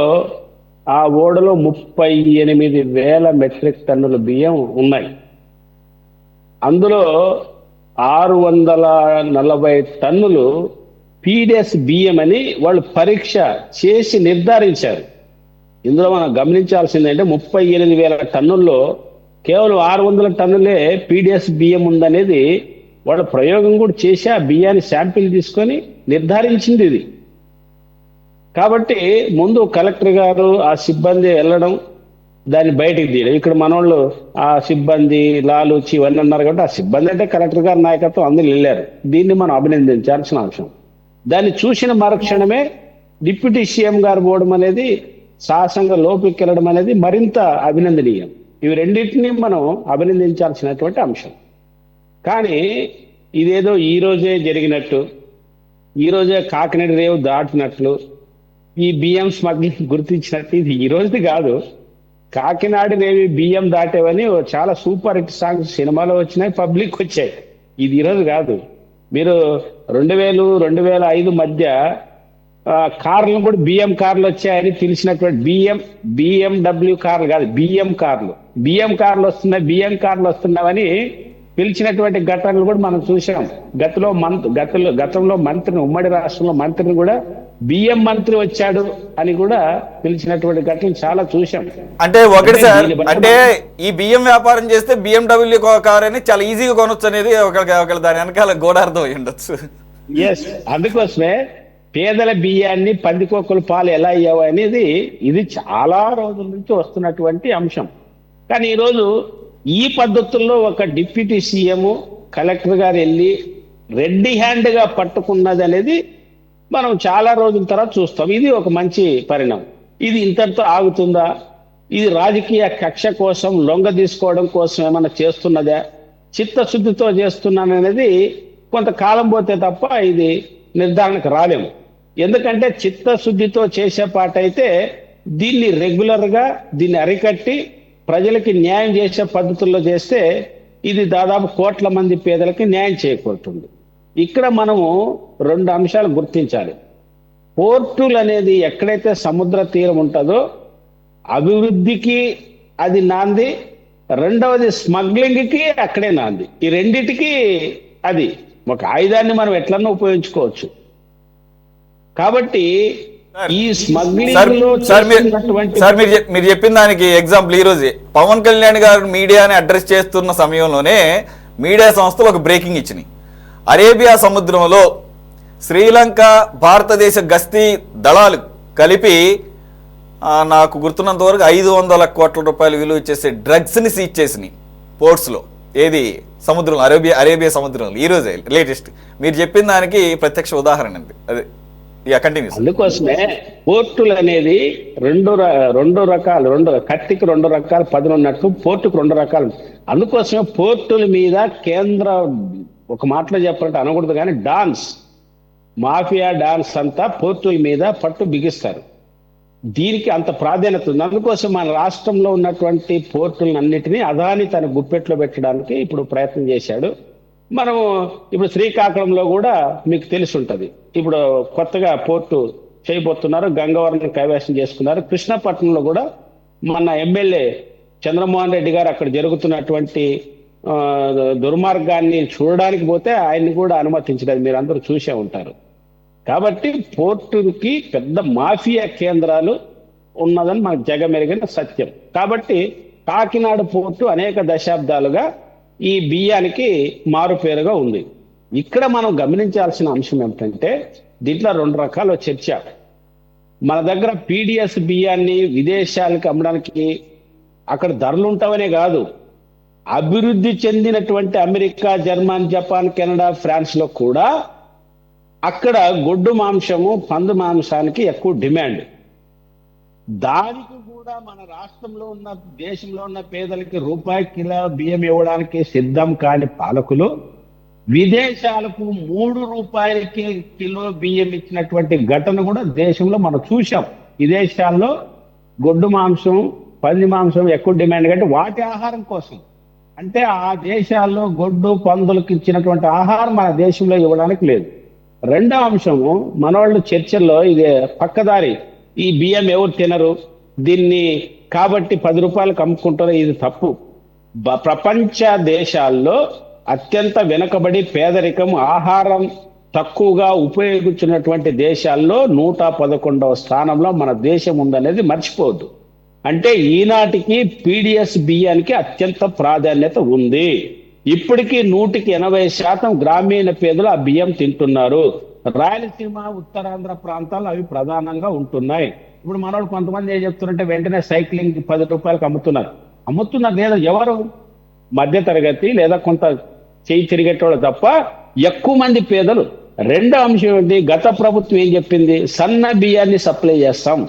ఆ ఓడలో 38,000 మెట్రిక్ టన్నుల బియ్యం ఉన్నాయి. అందులో 640 టన్నులు పీడిఎస్ బియ్యం అని వాళ్ళు పరీక్ష చేసి నిర్ధారించారు. ఇందులో మనం గమనించాల్సిందంటే 38,000 టన్నుల్లో కేవలం 600 టన్నులే పీడిఎస్ బియ్యం ఉందనేది వాళ్ళ ప్రయోగం కూడా చేసి ఆ బియ్యాన్ని శాంపిల్ తీసుకొని నిర్ధారించింది ఇది. కాబట్టి ముందు కలెక్టర్ గారు ఆ సిబ్బంది వెళ్ళడం, దాన్ని బయటికి తీయడం. ఇక్కడ మనోళ్ళు ఆ సిబ్బంది లాలూచి ఇవన్నీ అన్నారు కాబట్టి ఆ సిబ్బంది అంటే కలెక్టర్ గారి నాయకత్వం అందరూ వెళ్ళారు. దీన్ని మనం అభినందించాల్సిన అంశం. దాన్ని చూసిన మరుక్షణమే డిప్యూటీ సీఎం గారు పోవడం అనేది, సాహసంగా లోపలికి వెళ్ళడం అనేది మరింత అభినందనీయం. ఇవి రెండింటినీ మనం అభినందించాల్సినటువంటి అంశం. కానీ ఇదేదో ఈ రోజే జరిగినట్టు, ఈ రోజే కాకినాడ రేవు దాటినట్లు, ఈ బియ్యం స్మగ్లింగ్ గుర్తించినట్టు ఇది ఈ రోజుది కాదు. కాకినాడ రేవి బియ్యం దాటేవని చాలా సూపర్ హిట్ సాంగ్స్ సినిమాలో వచ్చినాయి, పబ్లిక్ వచ్చాయి. ఇది ఈరోజు కాదు. మీరు 2000-2005 మధ్య కార్లు కూడా బియ్యం కార్లు వచ్చాయని తెలిసినటువంటి బిఎండబ్ల్యూ కార్లు కాదు, బియ్యం కార్లు వస్తున్నాయని పిలిచినటువంటి ఘటనలు కూడా మనం చూసాం. గతంలో మంత్రిని, ఉమ్మడి రాష్ట్రంలో మంత్రిని కూడా బియ్యం మంత్రి వచ్చాడు అని కూడా పిలిచినటువంటి ఘటనలు చాలా చూసాం. అంటే ఒకటి సార్, అంటే ఈ బియ్యం వ్యాపారం చేస్తే బిఎండబ్ల్యూ కార్ అని చాలా ఈజీగా కొనొచ్చు అనేది ఒకళ్ళ దాని వెనకాల గోడార్థం అయి ఉండొచ్చు. ఎస్, అందుకోసమే పేదల బియ్యాన్ని పందికొక్కుల పాలు ఎలా అయ్యావు అనేది ఇది చాలా రోజుల నుంచి వస్తున్నటువంటి అంశం. కానీ ఈరోజు ఈ పద్ధతుల్లో ఒక డిప్యూటీ సీఎం, కలెక్టర్ గారు వెళ్ళి రెడ్డి హ్యాండ్ గా పట్టుకున్నది అనేది మనం చాలా రోజుల తర్వాత చూస్తాం. ఇది ఒక మంచి పరిణామం. ఇది ఇంతటితో ఆగుతుందా? ఇది రాజకీయ కక్ష కోసం, లొంగ తీసుకోవడం కోసం ఏమైనా చేస్తున్నదా, చిత్తశుద్ధితో చేస్తున్నాననేది కొంతకాలం పోతే తప్ప ఇది నిర్ధారణకు రాలేము. ఎందుకంటే చిత్తశుద్ధితో చేసే పాట అయితే దీన్ని రెగ్యులర్గా దీన్ని అరికట్టి ప్రజలకి న్యాయం చేసే పద్ధతుల్లో చేస్తే ఇది దాదాపు కోట్ల మంది పేదలకి న్యాయం చేకూరుతుంది. ఇక్కడ మనము 2 అంశాలు గుర్తించాలి. పోర్టులు అనేది ఎక్కడైతే సముద్ర తీరం ఉంటుందో అభివృద్ధికి అది నాంది, రెండవది స్మగ్లింగ్కి అక్కడే నాంది. ఈ రెండిటికి అది ఒక ఆయుధాన్ని మనం ఎట్లన్నా ఉపయోగించుకోవచ్చు. కాబట్టి ఈ స్మగ్లింగ్ మీరు చెప్పిన దానికి ఎగ్జాంపుల్ ఈ రోజే పవన్ కళ్యాణ్ గారు మీడియాని అడ్రస్ చేస్తున్న సమయంలోనే మీడియా సంస్థలు ఒక బ్రేకింగ్ ఇచ్చినాయి. అరేబియా సముద్రంలో శ్రీలంక భారతదేశ గస్తీ దళాలు కలిపి నాకు గుర్తున్నంత వరకు 500 కోట్ల రూపాయలు విలువ చేసే డ్రగ్స్ని సీజ్ చేసినాయి పోర్ట్స్లో. ఏది సముద్రం, అరేబియా సముద్రంలో. ఈ రోజే లేటెస్ట్ మీరు చెప్పిన దానికి ప్రత్యక్ష ఉదాహరణ అండి. అదే అందుకోసమే పోర్టులు అనేది రెండు రకాలు, కత్తికి 2 రకాలు పదులు ఉన్నట్టు పోర్టుకు 2 రకాలు. అందుకోసమే పోర్టుల మీద కేంద్ర, ఒక మాటలో చెప్పాలంటే అనకూడదు కానీ మాఫియా డాన్స్ అంతా పోర్టుల మీద పట్టు బిగిస్తారు. దీనికి అంత ప్రాధాన్యత ఉంది. అందుకోసం మన రాష్ట్రంలో ఉన్నటువంటి పోర్టులన్నిటినీ అదాని తన గుప్పెట్లో పెట్టడానికి ఇప్పుడు ప్రయత్నం చేశాడు. మనం ఇప్పుడు శ్రీకాకుళంలో కూడా మీకు తెలిసి ఉంటుంది, ఇప్పుడు కొత్తగా పోర్టు చేయబోతున్నారు, గంగవరం కైవసం చేసుకున్నారు. కృష్ణపట్నంలో కూడా మన ఎమ్మెల్యే చంద్రమోహన్ రెడ్డి గారు అక్కడ జరుగుతున్నటువంటి దుర్మార్గాన్ని చూడడానికి పోతే ఆయన్ని కూడా అనుమతించలేదు, మీరు అందరూ చూసే ఉంటారు. కాబట్టి పోర్టుకి పెద్ద మాఫియా కేంద్రాలు ఉన్నదని మనకు జగమెరిగిన సత్యం. కాబట్టి కాకినాడ పోర్టు అనేక దశాబ్దాలుగా ఈ బియ్యానికి మారుపేరుగా ఉంది. ఇక్కడ మనం గమనించాల్సిన అంశం ఏమిటంటే దీంట్లో 2 రకాల చర్చ. మన దగ్గర పీడిఎస్ బియ్యాన్ని విదేశాలకు అమ్మడానికి అక్కడ ధరలు ఉంటావనే కాదు, అభివృద్ధి చెందినటువంటి America, German, Japan, Canada, France లో కూడా అక్కడ గొడ్డు మాంసము, పందు మాంసానికి ఎక్కువ డిమాండ్. దానికి కూడా మన రాష్ట్రంలో ఉన్న, దేశంలో ఉన్న పేదలకి రూపాయి కిలో బియ్యం ఇవ్వడానికి సిద్ధం కాని పాలకులు విదేశాలకు 3 రూపాయలకి కిలో బియ్యం ఇచ్చినటువంటి ఘటన కూడా దేశంలో మనం చూసాం. విదేశాల్లో గొడ్డు మాంసం, పంది మాంసం ఎక్కువ డిమాండ్ కంటే వాటి ఆహారం కోసం. అంటే ఆ దేశాల్లో గొడ్డు పందులకు ఇచ్చినటువంటి ఆహారం మన దేశంలో ఇవ్వడానికి లేదు. రెండో అంశము, మనవాళ్ళు చర్చల్లో ఇదే పక్కదారి, ఈ బియ్యం ఎవరు తినరు, దీన్ని కాబట్టి 10 రూపాయలకు అమ్ముకుంటారు, ఇది తప్పు. ప్రపంచ దేశాల్లో అత్యంత వెనుకబడి పేదరికం, ఆహారం తక్కువగా ఉపయోగించినటువంటి దేశాల్లో 111వ స్థానంలో మన దేశం ఉందనేది మర్చిపోవద్దు. అంటే ఈనాటికి పీడిఎస్ బియ్యానికి అత్యంత ప్రాధాన్యత ఉంది. ఇప్పటికీ 180% గ్రామీణ పేదలు ఆ బియ్యం తింటున్నారు. రాయలసీమ ఉత్తరాంధ్ర ప్రాంతాలు అవి ప్రధానంగా ఉంటున్నాయి. ఇప్పుడు మనోళ్ళు కొంతమంది ఏం చెప్తున్నారంటే వెంటనే సైక్లింగ్ 10 రూపాయలకు అమ్ముతున్నారు లేదా ఎవరు మధ్య తరగతి లేదా కొంత చేయి తిరిగేటోళ్ళు తప్ప ఎక్కువ మంది పేదలు. రెండో అంశం ఏంటి, గత ప్రభుత్వం ఏం చెప్పింది, సన్న బియ్యాన్ని సప్లై చేస్తాం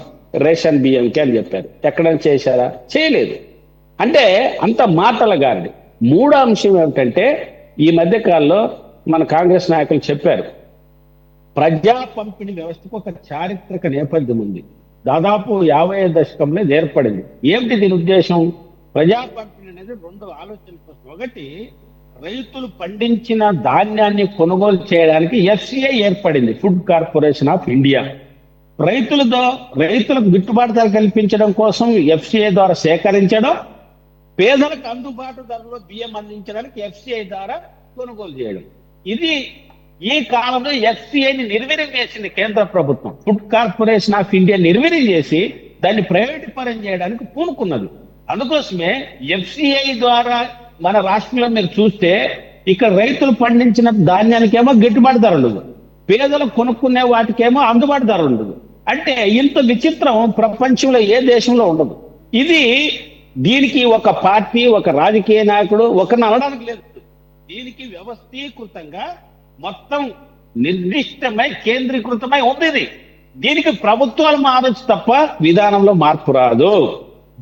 రేషన్ బియ్యంకి అని చెప్పారు. ఎక్కడైనా చేశారా? చేయలేదు. అంటే అంత మాటల గారిడి. మూడో అంశం ఏమిటంటే ఈ మధ్య కాలంలో మన కాంగ్రెస్ నాయకులు చెప్పారు, ప్రజా పంపిణీ వ్యవస్థకు ఒక చారిత్రక నేపథ్యం ఉంది. దాదాపు 50వ దశకంలో ఇది ఏర్పడింది. ఏమిటి దీని ఉద్దేశం? ప్రజా పంపిణీ అనేది 2 ఆలోచనల కోసం. ఒకటి, రైతులు పండించిన ధాన్యాన్ని కొనుగోలు చేయడానికి FCI ఏర్పడింది, ఫుడ్ కార్పొరేషన్ ఆఫ్ ఇండియా. రైతులకు గిట్టుబాటు ధర కల్పించడం కోసం FCI ద్వారా సేకరించడం, పేదలకు అందుబాటు ధరలో బియ్యం అందించడానికి FCI ద్వారా కొనుగోలు చేయడం. ఇది ఈ కాలంలో FCIని నిర్వీర్యం చేసింది కేంద్ర ప్రభుత్వం. ఫుడ్ కార్పొరేషన్ ఆఫ్ ఇండియా నిర్వీర్యం చేసి దాన్ని ప్రైవేట్ పరం చేయడానికి పూనుకున్నది. అందుకోసమే FCI ద్వారా మన రాష్ట్రంలో మీరు చూస్తే ఇక్కడ రైతులు పండించిన ధాన్యానికేమో గిట్టుబాటు ధర ఉండదు, పేదలు కొనుక్కునే వాటికేమో అందుబాటు ధర ఉండదు. అంటే ఇంత విచిత్రం ప్రపంచంలో ఏ దేశంలో ఉండదు. దీనికి ఒక పార్టీ, ఒక రాజకీయ నాయకుడు ఒకరిని అనడానికి లేదు. దీనికి వ్యవస్థీకృతంగా మొత్తం నిర్దిష్టమై కేంద్రీకృతమై ఉంది. దీనికి ప్రభుత్వాలు మారచ్చు తప్ప విధానంలో మార్పు రాదు.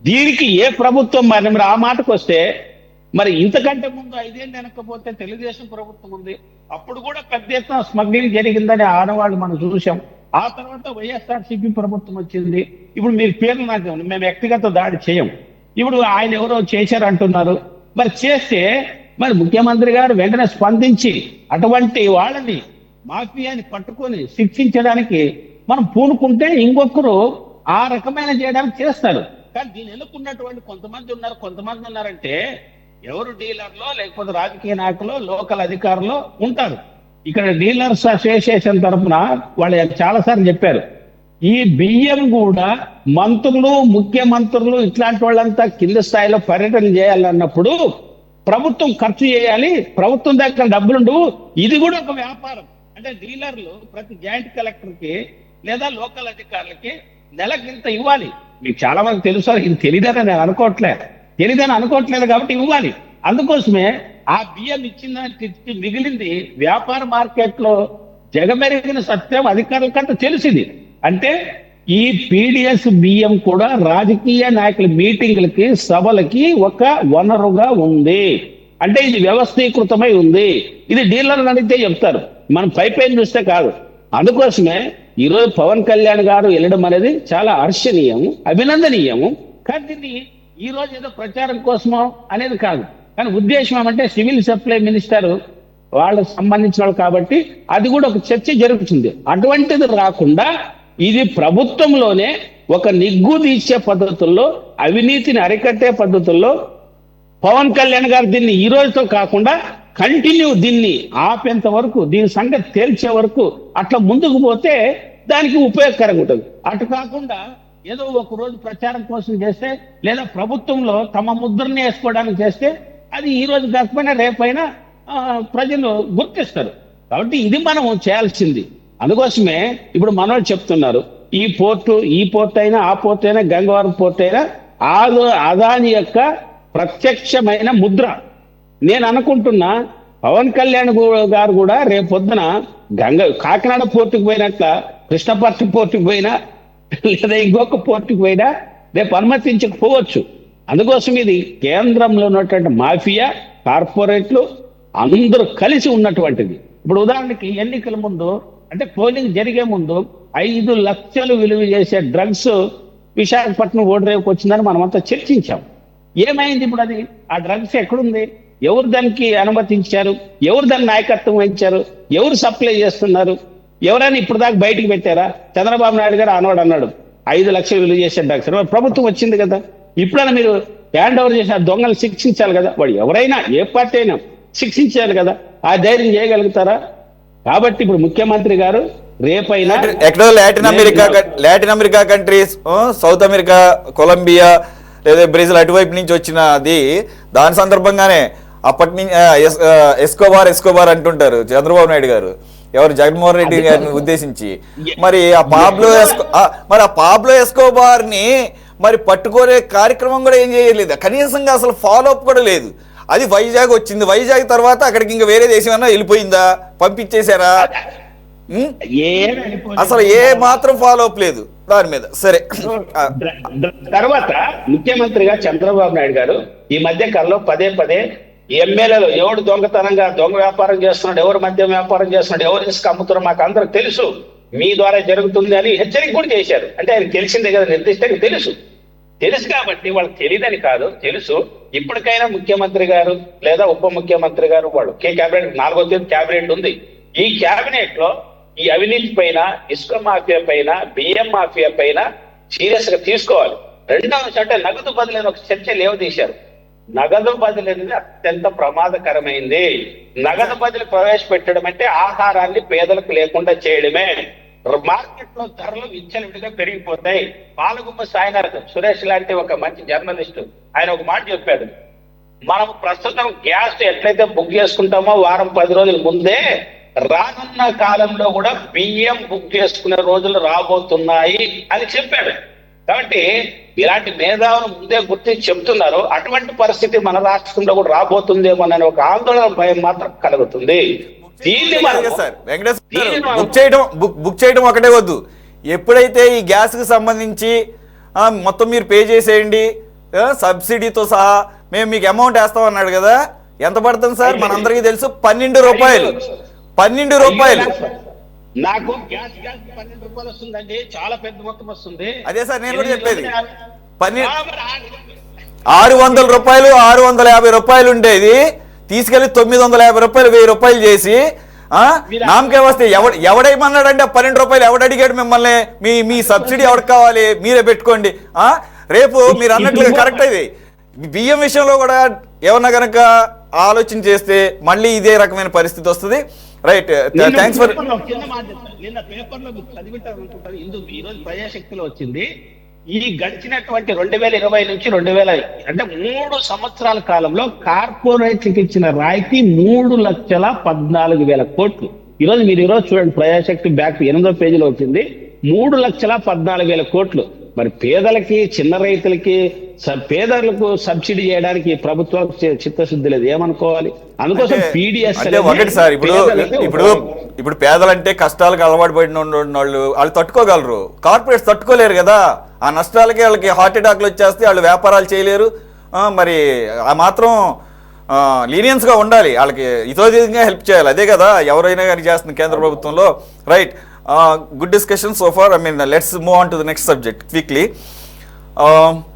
దీనికి ఏ ప్రభుత్వం మరి ఆ మాటకు వస్తే మరి ఇంతకంటే ముందు 5 ఏళ్ళు వెనకపోతే తెలుగుదేశం ప్రభుత్వం ఉంది. అప్పుడు కూడా పెద్ద ఎత్తున స్మగ్లింగ్ జరిగిందని ఆనవాళ్ళు మనం చూసాం. ఆ తర్వాత వైఎస్ఆర్సీపీ ప్రభుత్వం వచ్చింది. ఇప్పుడు మీరు పేర్లు నాకు మేము వ్యక్తిగత దాడి చేయం. ఇప్పుడు ఆయన ఎవరో చేశారంటున్నారు. మరి చేస్తే మరి ముఖ్యమంత్రి గారు వెంటనే స్పందించి అటువంటి వాళ్ళని మాఫియాని పట్టుకొని శిక్షించడానికి మనం పూనుకుంటే ఇంకొకరు ఆ రకమైన చేయడానికి చేస్తారు. కానీ దీని ఎన్నుకున్నటువంటి కొంతమంది ఉన్నారంటే ఎవరు డీలర్లో లేకపోతే రాజకీయ నాయకులు లోకల్ అధికారులు ఉంటారు. ఇక్కడ డీలర్స్ అసోసియేషన్ తరఫున వాళ్ళు చాలాసార్లు చెప్పారు, ఈ బియ్యం కూడా మంత్రులు, ముఖ్యమంత్రులు ఇట్లాంటి వాళ్ళంతా కింద స్థాయిలో పర్యటన చేయాలన్నప్పుడు ప్రభుత్వం ఖర్చు చేయాలి, ప్రభుత్వం దగ్గర డబ్బులుండు. ఇది కూడా ఒక వ్యాపారం. అంటే డీలర్లు ప్రతి జాయింట్ కలెక్టర్కి లేదా లోకల్ అధికారులకి నెలకి ఇంత ఇవ్వాలి. మీకు చాలా మంది తెలుసు, ఇది తెలియదని నేను అనుకోవట్లేదు కాబట్టి ఇవ్వాలి. అందుకోసమే ఆ బియ్యం ఇచ్చిన దానికి మిగిలింది వ్యాపార మార్కెట్లో జగమెరిగిన సత్యం అధికారులకంటే తెలిసింది. అంటే ఈ PDS బియ్యం కూడా రాజకీయ నాయకుల మీటింగ్లకి, సభలకి ఒక వనరుగా ఉంది. అంటే ఇది వ్యవస్థీకృతమై ఉంది. ఇది డీలర్లు అడిగితే చెప్తారు, మనం పైపైన చూస్తే కాదు. అందుకోసమే ఈరోజు పవన్ కళ్యాణ్ గారు వెళ్ళడం అనేది చాలా హర్షణీయము, అభినందనీయము. కానీ దీన్ని ఈ రోజు ఏదో ప్రచారం కోసమో అనేది కాదు. కానీ ఉద్దేశం ఏమంటే సివిల్ సప్లై మినిస్టర్ వాళ్ళకు సంబంధించిన వాళ్ళు కాబట్టి అది కూడా ఒక చర్చ జరుగుతుంది. అటువంటిది రాకుండా ఇది ప్రభుత్వంలోనే ఒక నిగ్గు తీర్చే పద్ధతుల్లో, అవినీతిని అరికట్టే పద్ధతుల్లో పవన్ కళ్యాణ్ గారు దీన్ని ఈ రోజుతో కాకుండా కంటిన్యూ దీన్ని ఆపేంత వరకు, దీని సంగతి తేల్చే వరకు అట్లా ముందుకు పోతే దానికి ఉపయోగకరంగా ఉంటుంది. అటు కాకుండా ఏదో ఒక రోజు ప్రచారం కోసం చేస్తే లేదా ప్రభుత్వంలో తమ ముద్రని వేసుకోవడానికి చేస్తే అది ఈ రోజు కాకపోయినా రేపైనా ప్రజలు గుర్తిస్తారు. కాబట్టి ఇది మనం చేయాల్సింది. అందుకోసమే ఇప్పుడు మనోళ్ళు చెప్తున్నారు, ఈ పోర్టు అయినా ఆ పోర్టు అయినా గంగవరం పోర్టు అయినా అదాని యొక్క ప్రత్యక్షమైన ముద్ర. నేను అనుకుంటున్నా పవన్ కళ్యాణ్ గారు కూడా రేపొద్దున కాకినాడ పోర్టుకు పోయినట్ల కృష్ణపట్నం పోర్టుకు పోయినా లేదా ఇంకొక పోర్టుకు పోయినా రేపు అనుమతించకపోవచ్చు. అందుకోసం ఇది కేంద్రంలో ఉన్నటువంటి మాఫియా, కార్పొరేట్లు అందరూ కలిసి ఉన్నటువంటిది. ఇప్పుడు ఉదాహరణకి ఎన్నికల ముందు అంటే పోలింగ్ జరిగే ముందు 5 లక్షలు విలువ చేసే డ్రగ్స్ విశాఖపట్నం ఓడరేవుకి వచ్చిందని మనమంతా చర్చించాం. ఏమైంది ఇప్పుడు? అది ఆ డ్రగ్స్ ఎక్కడుంది? ఎవరు దానికి అనుమతించారు? ఎవరు దాని నాయకత్వం వహించారు? ఎవరు సప్లై చేస్తున్నారు? ఎవరైనా ఇప్పుడు దాకా బయటికి పెట్టారా? చంద్రబాబు నాయుడు గారు అన్నాడు 5 లక్షలు విలువ చేసే డ్రగ్స్. ప్రభుత్వం వచ్చింది కదా, ఇప్పుడైనా మీరు హ్యాండ్ ఓవర్ చేసిన దొంగలు శిక్షించాలి కదా. వాడు ఎవరైనా ఏ పార్టీ అయినా శిక్షించాలి కదా. ఆ ధైర్యం చేయగలుగుతారా? కాబట్టి ఇప్పుడు ముఖ్యమంత్రి గారు రేపైనా ఎక్కడో Latin America countries, South America, Colombia లేదా బ్రెజిల్ అటువైపు నుంచి వచ్చిన అది, దాని సందర్భంగానే అప్పటి నుంచి ఎస్కోబార్ అంటుంటారు చంద్రబాబు నాయుడు గారు. ఎవరు జగన్మోహన్ రెడ్డి గారిని ఉద్దేశించి. మరి ఆ పాబ్లో ఎస్కోబార్ని మరి పట్టుకునే కార్యక్రమం కూడా ఏం చేయలేదు, కనీసంగా అసలు ఫాలో అప్ కూడా లేదు. అది వైజాగ్ వచ్చింది, వైజాగ్ తర్వాత అక్కడికి ఇంకా వేరే దేశం ఏమన్నా వెళ్ళిపోయిందా, పంపించేశారా, అసలు ఏ మాత్రం ఫాలో అప్ లేదు దాని మీద. సరే, తర్వాత ముఖ్యమంత్రిగా చంద్రబాబు నాయుడు గారు ఈ మధ్య కాలంలో పదే ఎమ్మెల్యేలు ఎవడు దొంగ వ్యాపారం చేస్తున్నాడు, ఎవరు మద్యం వ్యాపారం చేస్తున్నాడు, ఎవరు ఇసుక అమ్ముతున్నారో మాకు అందరూ తెలుసు, మీ ద్వారా జరుగుతుంది అని హెచ్చరిక కూడా చేశారు. అంటే ఆయన తెలిసిందే కదా, నిర్దిష్టంగా తెలుసు కాబట్టి వాళ్ళకి తెలియదని కాదు, తెలుసు. ఇప్పటికైనా ముఖ్యమంత్రి గారు లేదా ఉప ముఖ్యమంత్రి గారు వాళ్ళు క్యాబినెట్ 4వ తేదీ క్యాబినెట్ ఉంది, ఈ క్యాబినెట్ లో ఈ అవినీతి పైన, ఇసుక మాఫియా పైన, బియ్యం మాఫియా పైన సీరియస్ గా తీసుకోవాలి. రెండవ అంటే నగదు బదిలీ ఒక చర్చ లేవదీశారు. నగదు బదిలీ అనేది అత్యంత ప్రమాదకరమైంది. నగదు బదిలీ ప్రవేశపెట్టడం అంటే ఆహారాన్ని పేదలకు లేకుండా చేయడమే. మార్కెట్ లో ధరలు విచ్చలవిడిగా పెరిగిపోతాయి. పాలగుమ్మ సాయినాథ్ సురేష్ లాంటి ఒక మంచి జర్నలిస్ట్ ఆయన ఒక మాట చెప్పాడు, మనం ప్రస్తుతం గ్యాస్ ఎట్లయితే బుక్ చేసుకుంటామో వారం 10 రోజుల ముందే, రానున్న కాలంలో కూడా బియ్యం బుక్ చేసుకునే రోజులు రాబోతున్నాయి అని చెప్పాడు. కాబట్టి ఇలాంటి మేధావులు ముందే గుర్తించి చెప్తున్నారు. అటువంటి పరిస్థితి మన రాష్ట్రంలో కూడా రాబోతుందేమోనని ఒక ఆందోళన, భయం మాత్రం కలుగుతుంది. బుక్ చేయడం ఒకటే వద్దు, ఎప్పుడైతే ఈ గ్యాస్ కి సంబంధించి మొత్తం మీరు పే చేసేయండి సబ్సిడీతో సహా, మేము మీకు అమౌంట్ వేస్తాం అన్నాడు కదా, ఎంత పడుతుంది సార్? మనందరికీ తెలుసు 12 రూపాయలు. 12 రూపాయలు. నాకు గ్యాస్ 12 రూపాయలు వస్తుందండి, చాలా పెద్ద మొత్తం వస్తుంది. అదే సార్ నేను కూడా చెప్పేది, 600 రూపాయలు 650 రూపాయలు ఉండేది తీసుకెళ్లి 950 రూపాయలు 1000 రూపాయలు చేసి నామకే వస్తే ఎవడేమన్నాడంటే 12 రూపాయలు ఎవడు అడిగాడు మిమ్మల్ని? మీ సబ్సిడీ ఎవరికి కావాలి, మీరే పెట్టుకోండి. రేపు మీరు అన్నట్లుగా కరెక్ట్ ఇది, బియ్యం విషయంలో కూడా ఏమన్నా కనుక ఆలోచన చేస్తే మళ్ళీ ఇదే రకమైన పరిస్థితి వస్తుంది. Right, thanks for. నిన్న పేపర్లో చదివింటారు, ఈరోజు ప్రజాశక్తిలో వచ్చింది. ఈ గడిచినటువంటి 2020 నుంచి 2000 అంటే 3 సంవత్సరాల కాలంలో కార్పొరేట్లకు ఇచ్చిన రాయితీ 3,14,000 కోట్లు. ఈరోజు చూడండి, ప్రజాశక్తి బ్యాక్ 8వ పేజీలో వచ్చింది, 3,14,000 కోట్లు. మరి పేదలకి, చిన్న రైతులకి, పేదలకు సబ్సిడీ చేయడానికి ప్రభుత్వం చిత్తశుద్ధి లేదు, ఏమనుకోవాలి? అందుకోసం పీడిఎస్ అంటే ఒకటి సార్, ఇప్పుడు పేదలంటే కష్టాలకు అలవాటు పడిన వాళ్ళు తట్టుకోగలరు, కార్పొరేట్స్ తట్టుకోలేరు కదా. ఆ నష్టాలకి వాళ్ళకి హార్ట్ అటాక్లు వచ్చేస్తే వాళ్ళు వ్యాపారాలు చేయలేరు. మరి ఆ మాత్రం లీనియన్స్గా ఉండాలి, వాళ్ళకి ఇతోధికంగా హెల్ప్ చేయాలి. అదే కదా ఎవరైనా కానీ చేస్తుంది కేంద్ర ప్రభుత్వంలో. Right, good discussion so far. I mean, let's move on to the next subject quickly.